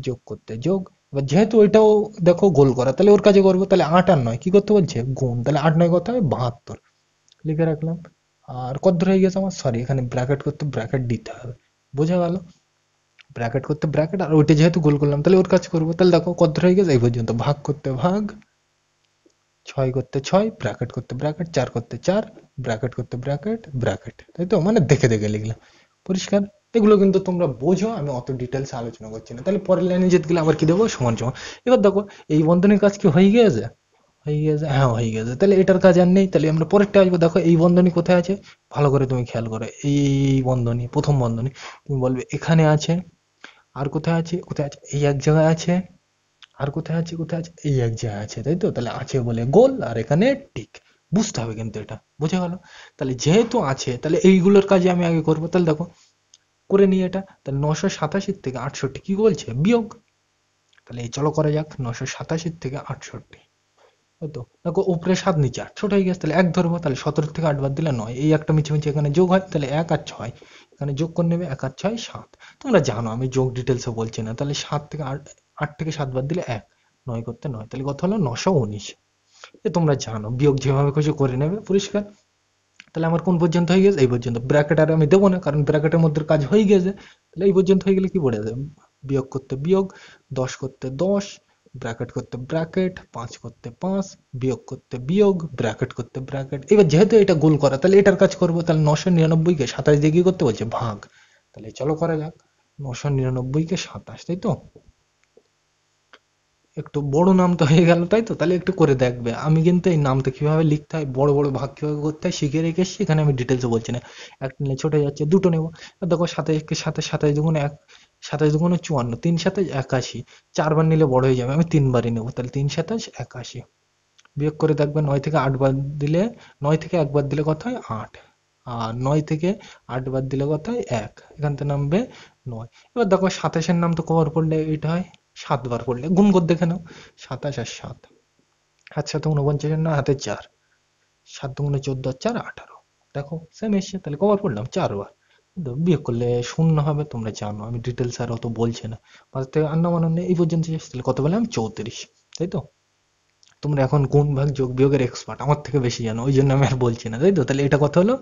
যোগ করতে যোগ। এবার যেহেতু ওইটাও দেখো গোল করা তাহলে ওর কাজে করবো। তাহলে 8 আর 9 কি করতে বলছে, গুণ। তাহলে 8 9 কত হয়, 72, লিখে রাখলাম। আর কত ধরে হয়ে গেছে আমার, সরি এখানে ব্র্যাকেট করতে ব্র্যাকেট দিতে হবে। বোঝা গেল? ব্র্যাকেট করতে ব্র্যাকেট, আর ওইটা যেহেতু গোল করলাম তাহলে ওর কাজ করবো। তাহলে দেখো কত ধরে হয়ে গেছে, এই পর্যন্ত। ভাগ করতে ভাগ, 6 করতে 6, ব্র্যাকেট করতে ব্র্যাকেট, 4 করতে 4, ব্র্যাকেট করতে ব্র্যাকেট ব্র্যাকেট, তাই তো। মানে দেখে দেখে লিখলাম। পরিষ্কার? এগুলো কিন্তু তোমরা বোঝো, আমি অত ডিটেলস আলোচনা করছি না। তাহলে পরের লাইনে যেতে গেলে আবার কি দেবো, সমান সমান। এবার দেখো এই বন্ধনীর কাজ কি হয়ে গিয়েছে, হয়ে গেছে, হ্যাঁ হয়ে গেছে। তাহলে এটার কাজ আর নেই, তাহলে আমরা পরেরটা আসবো। দেখো এই বন্ধনী কোথায় আছে, ভালো করে তুমি খেয়াল করো। এই বন্ধনী, প্রথম বন্ধনী, তুমি বলবে এখানে আছে। আর কোথায় আছে, কোথায় আছে, এই এক জায়গায় আছে। আর কোথায় আছে, কোথায় আছে, এই এক জায়গায় আছে, তাই তো? তাহলে আছে বলে গোল, আর এখানে টিক। বুঝতে হবে কিন্তু এটা, বুঝে গেল? তাহলে যেহেতু আছে, তাহলে এইগুলোর কাজে আমি আগে করবো। তাহলে দেখো করে নিই এটা। তাহলে 987 থেকে 68 কি বলছে, বিয়োগ। তাহলে এই চলো করা যাক, 987 থেকে 68। তো দেখো উপরে 7 নিচে 8, ছোট হয়ে গেছে, তাহলে 1 ধরবো। তাহলে 17 থেকে 8 বাদ দিলে 9, এই একটা মিছে মিছে এখানে যোগ হয়, তাহলে 1 আর 6 এখানে যোগ করে নেবে, 1 আর 6 7। তোমরা জানো আমি যোগ ডিটেলসে বলছি না। তাহলে 7 থেকে 8, 8 থেকে 7 বাদ দিলে 1, 9 করতে 9, তাহলে কত হলো 919। এ তোমরা জানো, বিয়োগ যেভাবে খুশি করে নেবে, পরিষ্কার। তাহলে আমার কোন পর্যন্ত হয়ে গেছে, এই পর্যন্ত। ব্র্যাকেট আর আমি দেবো না, কারণ ব্র্যাকেটের মধ্যে কাজ হয়ে গেছে। তাহলে এই পর্যন্ত হয়ে গেলে কি পড়ে যাবে, বিয়োগ করতে বিয়োগ, 10 করতে 10, ব্র্যাকেট করতে ব্র্যাকেট, 5 করতে 5, বিয়োগ করতে বিয়োগ, ব্র্যাকেট করতে ব্র্যাকেট। এবার যেহেতু এটা গোল করা, তাহলে এটার কাজ করবো। তাহলে 999 কে 27 দিয়ে কি করতে বলছে, ভাগ। তাহলে চলো করা যাক, 999 কে 27, তাই তো? একটু বড় নাম তো হয়ে গেল, তাই তো? তাহলে একটু করে দেখবে, আমি কিন্তু এই নামটা কিভাবে লিখতে হয়, বড় বড় ভাগ কিভাবে করতে হয় শিখে রেখে এসেছি, এখানে আমি ডিটেলসে বলছি না। একটা নিলে ছোট হয়ে যাচ্ছে, দুটো নেবো। আর দেখো 27 কে 27, 27 দুগুণে 1, 27 দুগুণে 54, 3 27 81, 4 বার নিলে বড় হয়ে যাবে, আমি 3 বারই নেবো। তাহলে 3 27 81, বিয়োগ করে দেখবে 9 থেকে 8 বাদ দিলে, 9 থেকে 1 বাদ দিলে কত হয়, 8। আর 9 থেকে 8 বাদ দিলে কত হয়, 1, এখান থেকে নামবে 9। এবার দেখো 27-এর নাম তো কবার পড়লে এটা হয়, 7 বার পড়লে। গুণ করে দেখে নাও, 27 আর 7, 7 7 49, না হাতে 4, 7 দুগুণে 14 আর 4 18। দেখো সেম এসছে, তাহলে কবার পড়লাম, 4 বার। কিন্তু বিয়োগ করলে শূন্য হবে, তোমরা জানো আমি ডিটেলস আর অত বলছি না। মাঝ থেকে আন্না মানে এই পর্যন্ত এসেছে, তাহলে কত বললাম, 34, তাই তো? তোমরা এখন গুণ ভাগ যোগ বিয়োগের এক্সপার্ট, আমার থেকে বেশি জানো, ওই জন্য আমি আর বলছি না, তাই তো? তাহলে এটা কত হলো,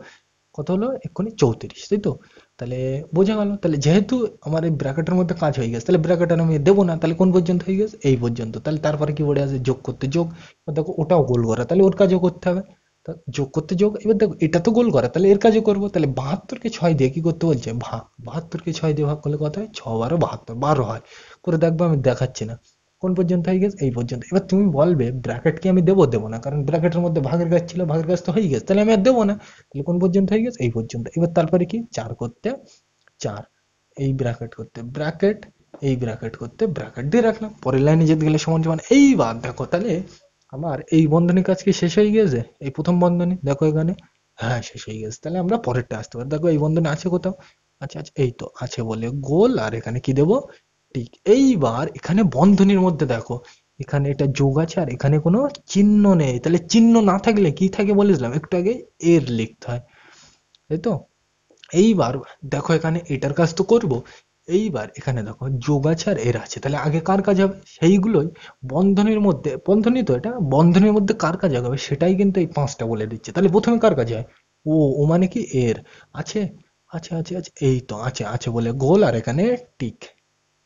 কত হলো এক্ষুনি, 34, তাই তো? তাহলে বোঝা গেল। তাহলে যেহেতু আমার এই ব্র্যাকেটের মধ্যে কাজ হয়ে গেছে, তাহলে ব্র্যাকেট আর আমি দেবো না। তাহলে কোন পর্যন্ত হয়ে গেছে, এই পর্যন্ত। তাহলে তারপরে কি পড়ে আছে, যোগ করতে যোগ। এবার দেখো ওটাও গোল করা, তাহলে ওর কাজও করতে হবে। তা যোগ করতে যোগ, এবার দেখো এটা তো গোল করা, তাহলে এর কাজও করবো। তাহলে 72 কে 6 দিয়ে কি করতে বলছে, ভাগ। 72 কে 6 দিয়ে ভাগ করলে কত হয়, 6 বারো 72, 12 হয়। করে দেখবো, আমি দেখাচ্ছি না। কোন পর্যন্ত হয়ে গেছে, এই পর্যন্ত। এবার তুমি বলবে ব্র্যাকেট কি আমি দেবো, দেবো না, কারণ ব্র্যাকেটের মধ্যে ভাগের কাজ ছিল, ভাগের কাজ তো হয়ে গেছে, তাহলে আমি আর দেবো না। তাহলে কোন পর্যন্ত হয়ে গেছে, এই পর্যন্ত। এবার তারপরে কি, 4 করতে 4, এই ব্র্যাকেট করতে ব্র্যাকেট, এই ব্র্যাকেট করতে ব্র্যাকেট দিয়ে রাখলাম। পরের লাইনে যেতে গেলে সমান সমান। এইবার দেখো তাহলে আমার এই বন্ধনীর কাজ কি শেষ হয়ে গেছে, এই প্রথম বন্ধনী দেখো এখানে, হ্যাঁ শেষ হয়ে গেছে। তাহলে আমরা পরেরটা আসতে পারি। দেখো এই বন্ধনী আছে কোথাও, আচ্ছা আচ্ছা, এই তো আছে বলে গোল, আর এখানে কি দেবো, ঠিক। এইবার এখানে বন্ধনীর মধ্যে দেখো, এখানে এটা যোগ আছে, আর এখানে কোনো চিহ্ন নেই। তাহলে চিহ্ন না থাকলে কি থাকে বলেছিলাম একটু আগে, এর লিখতে হয়, তাই তো? এইবার দেখো এখানে এটার কাজ তো করব। এইবার এখানে দেখো যোগ আছে আর এর আছে, তাহলে আগে কার কাজ হবে, সেইগুলোই বন্ধনীর মধ্যে, বন্ধনী তো এটা, বন্ধনীর মধ্যে কার কাজ হবে সেটাই কিন্তু এই 5টা বলে দিচ্ছে। তাহলে প্রথমে কার কাজ হয়, ও ও মানে কি এর, আছে, আছে আছে আছে, এই তো আছে, আছে বলে গোল, আর এখানে টিক।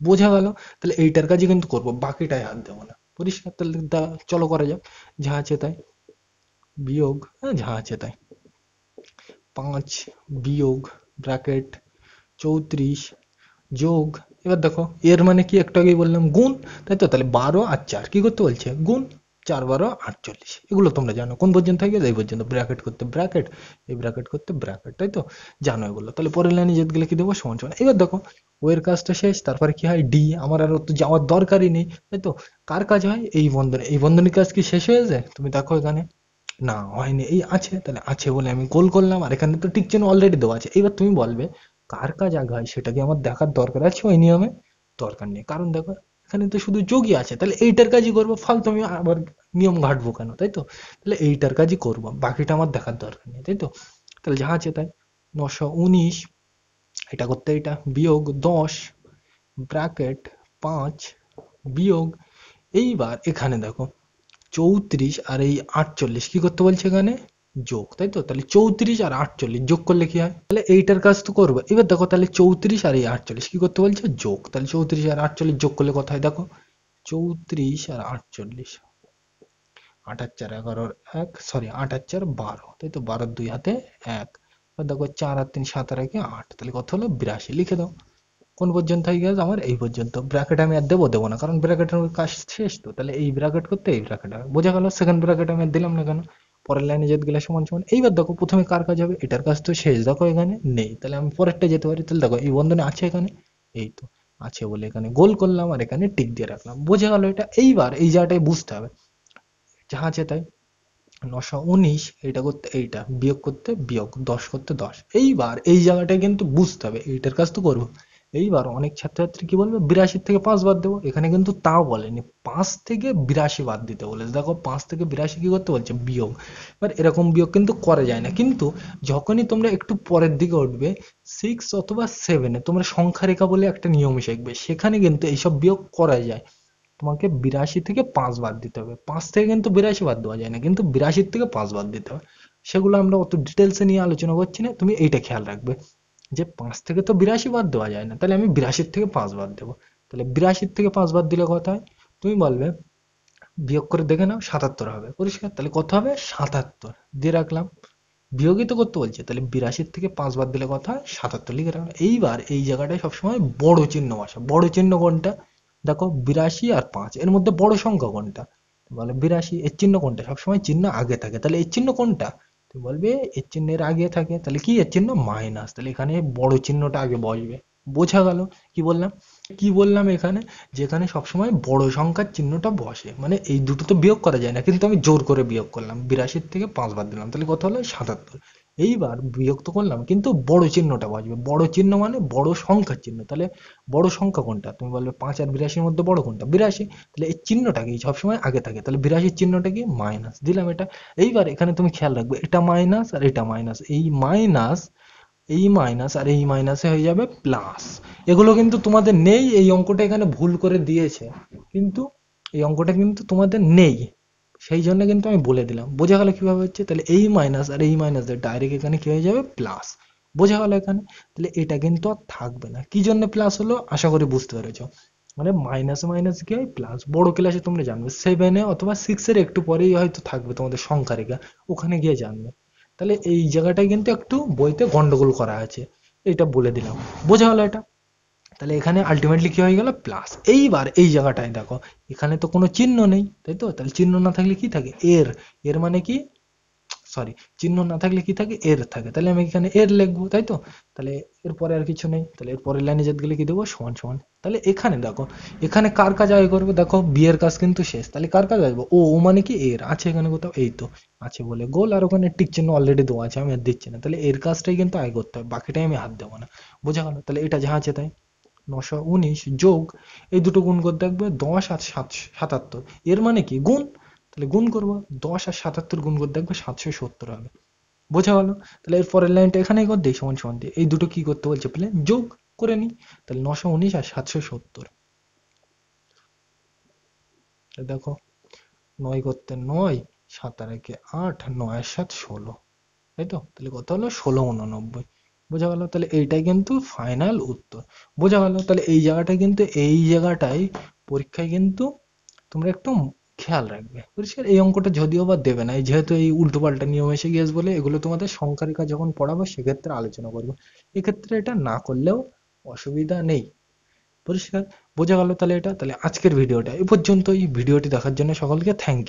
বোঝা গেল? তাহলে এইটার কাজই কিন্তু করবো, বাকিটায় হাত দেবো না, পরিষ্কার? তাহলে চলো করা যাক, যা আছে তাই, বিয়োগ, হ্যাঁ যা আছে তাই, 5 বিয়োগ ব্র্যাকেট 34 যোগ। এবার দেখো এর মানে কি, একটু আগেই বললাম গুণ, তাই তো? তাহলে 12 আর 4 কি করতে বলছে, গুণ। 4 12 48, এগুলো তোমরা জানো। কোন পর্যন্ত হয়ে গেছে, এই পর্যন্ত। ব্র্যাকেট করতে ব্র্যাকেট, এই ব্র্যাকেট করতে ব্র্যাকেট, তাই তো? জানো এগুলো। তাহলে পরের লাইনে যেতে গেলে কি দেবো, সমান সমান। এবার দেখো ও এর কাজটা শেষ, তারপরে কি হয়, ডি। আমার আর তো যাওয়ার দরকারই নেই, তাই তো? কার কাজ হয়, এই বন্ধনী, এই বন্ধনীর কাজ কি শেষ হয়ে যায়, তুমি দেখো এখানে, না হয়নি, এই আছে। তাহলে আছে বলে আমি গোল করলাম, আর এখানে তো টিক চিহ্ন অলরেডি দেওয়া আছে। এবার তুমি বলবে কার কাজ আগে হয় সেটা কি আমার দেখার দরকার আছে ওই নিয়মে, দরকার নেই। কারণ দেখো এখানে তো শুধু যোগই আছে, তাহলে এইটার কাজই করবো, ফালতু আমি আবার নিয়ম ঘাটবো কেন, তাই তো? তাহলে এইটার কাজই করবো, বাকিটা আমার দেখার দরকার নেই, তাই তো? তাহলে যা আছে তাই, 919, এটা করতে এটা বিয়োগ 10 ব্র্যাকেট 5 বিয়োগ। এইবার এখানে দেখো 34 আর এই 48 কি করতে বলছে এখানে, যোগ, তাই তো? তাহলে 34 আর 48 যোগ করলে কি হয়, তাহলে এইটার কাজ তো করবে। এবার দেখো তাহলে 34 আর এই 48 কি করতে বলছে, যোগ। তাহলে 34 আর 48 যোগ করলে কত হয়, দেখো 34 আর 48, 8 আর 4 11, 1 সরি 8 আর 4 12, তাই তো? 12 2 হাতে 1, এবার দেখো 4 আর 3 7 আর 1 8, তাহলে কত হলো 82, লিখে দাও। কোন পর্যন্ত হয়ে গেছে আমার? এই পর্যন্ত। ব্র্যাকেট আমি আর দেবো না, কারণ ব্র্যাকেটের কাজ শেষ তো, তাহলে এই ব্র্যাকেট করতে এই ব্র্যাকেট হবে, বোঝা গেল? সেকেন্ড ব্র্যাকেট আমি আর দিলাম না কেন, পরের লাইনে যেতে গেলে সমান সমান। এইবার দেখো প্রথমে কার কাজ হবে, এটার কাজ তো শেষ, দেখো এখানে নেই, তাহলে আমি পরেরটা যেতে পারি। তাহলে দেখো এই বন্ধনে আছে এখানে, এই তো আছে বলে এখানে গোল করলাম আর এখানে টিক দিয়ে রাখলাম, বোঝা গেল এটা? এইবার এই জায়গাটায় বুঝতে হবে, যাহা আছে তাই। 919 এইটা করতে এইটা, বিয়োগ করতে বিয়োগ, 10 করতে 10। এইবার এই জায়গাটায় কিন্তু বুঝতে হবে, এইটার কাজ তো করবো। এইবার অনেক ছাত্রছাত্রী কি বলবে, 82 থেকে 5 বাদ দেবো, এখানে কিন্তু তাও বলেনি, 5 থেকে 82 বাদ দিতে বলেছে। দেখো 5 থেকে 82 কি করতে বলছে, বিয়োগ। এবার এরকম বিয়োগ কিন্তু করা যায় না, কিন্তু যখনই তোমরা একটু পরের দিকে উঠবে, 6 অথবা 7 এ তোমরা সংখ্যা রেখা বলে একটা নিয়ম শিখবে, সেখানে কিন্তু এইসব বিয়োগ করা যায়। তোমাকে 82 থেকে 5 বাদ দিতে হবে, 5 থেকে কিন্তু 82 বাদ দেওয়া যায় না, কিন্তু 82 থেকে 5 বাদ দিতে হবে। সেগুলো আমরা অত ডিটেলসে নিয়ে আলোচনা করছি না, তুমি এইটা খেয়াল রাখবে যে 5 থেকে তো 82 বাদ দেওয়া যায় না, তাহলে আমি 82 থেকে 5 বাদ দেবো। তাহলে 82 থেকে 5 বাদ দিলে কত হয়, তুমি বলবে, বিয়োগ করে দেখে নাও, 77 হবে, পরিষ্কার। তাহলে কত হবে, 77 দিয়ে রাখলাম। বিয়োগই তো করতে বলছে, তাহলে 82 থেকে 5 বাদ দিলে কত হয়, 77, লিখে রাখলাম। এইবার এই জায়গাটায় সবসময় বড় চিহ্ন বসা, বড় চিহ্ন কোনটা, দেখো 82 আর 5 এর মধ্যে বড় সংখ্যা কোনটা, তুমি বলে 82, এর চিহ্ন কোনটা, সবসময় চিহ্ন আগে থাকে, তাহলে এর চিহ্ন কোনটা, তুমি বলবে এর চিহ্নের আগে থাকে, তাহলে কি এর চিহ্ন মাইনাস, তাহলে এখানে বড় চিহ্নটা আগে বসবে, বোঝা গেল? কি বললাম, কি বললাম এখানে, যেখানে সবসময় বড় সংখ্যার চিহ্নটা বসে, মানে এই দুটো তো বিয়োগ করা যায় না, কিন্তু আমি জোর করে বিয়োগ করলাম, 82 থেকে 5 বাদ দিলাম, তাহলে কত হলো, 77। এইবার বিয়োগ তো করলাম, কিন্তু বড় চিহ্নটা বসবে, বড় চিহ্ন মানে বড় সংখ্যার চিহ্ন, তাহলে বড় সংখ্যা কোনটা, তুমি বলবে 5 আর 82 মধ্যে বড় কোনটা, 82, তাহলে এই চিহ্নটা কি সবসময় আগে থাকে, তাহলে 82 চিহ্নটা কি, মাইনাস, দিলাম এটা। এইবার এখানে তুমি খেয়াল রাখবে, এটা মাইনাস আর এটা মাইনাস, এই মাইনাস, এই মাইনাস আর এই মাইনাসে হয়ে যাবে প্লাস। এগুলো কিন্তু তোমাদের নেই, এই অঙ্কটা এখানে ভুল করে দিয়েছে, কিন্তু এই অঙ্কটা কিন্তু তোমাদের নেই, সেই জন্য কিন্তু আমি বলে দিলাম, বোঝা গেল কিভাবে হচ্ছে? তাহলে এই মাইনাস আর এই মাইনাস ডাইরেক্ট এখানে কি হয়ে যাবে, প্লাস, বোঝা গেল এখানে? তাহলে এটা কিন্তু আর থাকবে না, কি জন্য প্লাস হলো, আশা করি বুঝতে পেরেছো। মানে মাইনাস মাইনাস কি হয়, প্লাস। বড় ক্লাসে তোমরা জানবে, 7 এ অথবা 6 এর একটু পরেই হয়তো থাকবে তোমাদের সংখ্যা রেখা, ওখানে গিয়ে জানবে। তাহলে এই জায়গাটায় কিন্তু একটু বইতে গন্ডগোল করা আছে, এটা বলে দিলাম, বোঝা গেল এটা? তাহলে এখানে আলটিমেটলি কি হয়ে গেল, প্লাস। এইবার এই জায়গাটায় দেখো, এখানে তো কোনো চিহ্ন নেই, তাই তো? তাহলে চিহ্ন না থাকলে কি থাকে, এর, এর মানে কি, সরি, চিহ্ন না থাকলে কি থাকে, এর থাকে, তাহলে আমি এখানে এর লিখবো, তাই তো? তাহলে এরপরে আর কিছু নেই, তাহলে এর পরের লাইনে যেতে গেলে কি দেবো, সমান সমান। তাহলে এখানে দেখো, এখানে কার কাজ আগে করবো, দেখো বি এর কাজ কিন্তু শেষ, তাহলে কার কাজ আসবো, ও, ও মানে কি, এর আছে এখানে কোথাও, এই তো আছে বলে গোল, আর ওখানে টিক চিহ্ন অলরেডি দেওয়া আছে, আমি আর দিচ্ছি না, তাহলে এর কাজটাই কিন্তু আগে করতে হবে, বাকিটাই আমি হাত দেবো না, বোঝা গেল? তাহলে এটা যা আছে তাই, 919 যোগ এই দুটো গুণ করতে থাকবে, 10 আর 77, এর মানে কি, গুণ, তাহলে গুণ করবো, 10 আর 77 গুণ করতে থাকবে, 770 হবে, বোঝা গেল? তাহলে এর পরের লাইনটা এখানেই কর দিই, সমান সমান দিয়ে এই দুটো কি করতে বলছে, প্লেন যোগ করে নি, তাহলে 919 আর 770, দেখো 9 করতে 9, 7 আর 1 8, 9 আর 7 16, তাই তো? তাহলে কত হলো, 1689, বোঝা গেল? তাহলে এইটাই কিন্তু ফাইনাল উত্তর, বোঝা গেল? তাহলে এই জায়গাটায় কিন্তু, এই জায়গাটায় পরীক্ষায় কিন্তু তোমরা একটু খেয়াল রাখবে, পরিষ্কার? এই অঙ্কটা যদিও বা দেবে না, যেহেতু এই উল্টো পাল্টা নিয়ম এসে গিয়েছে বলে, এগুলো তোমাদের সংখ্যা রেখা যখন পড়াবো সেক্ষেত্রে আলোচনা করবো, এক্ষেত্রে এটা না করলেও অসুবিধা নেই, পরিষ্কার? বোঝা গেল? তাহলে এটা, তাহলে আজকের ভিডিওটা এই পর্যন্ত, এই ভিডিওটি দেখার জন্য সকলকে থ্যাংক ইউ।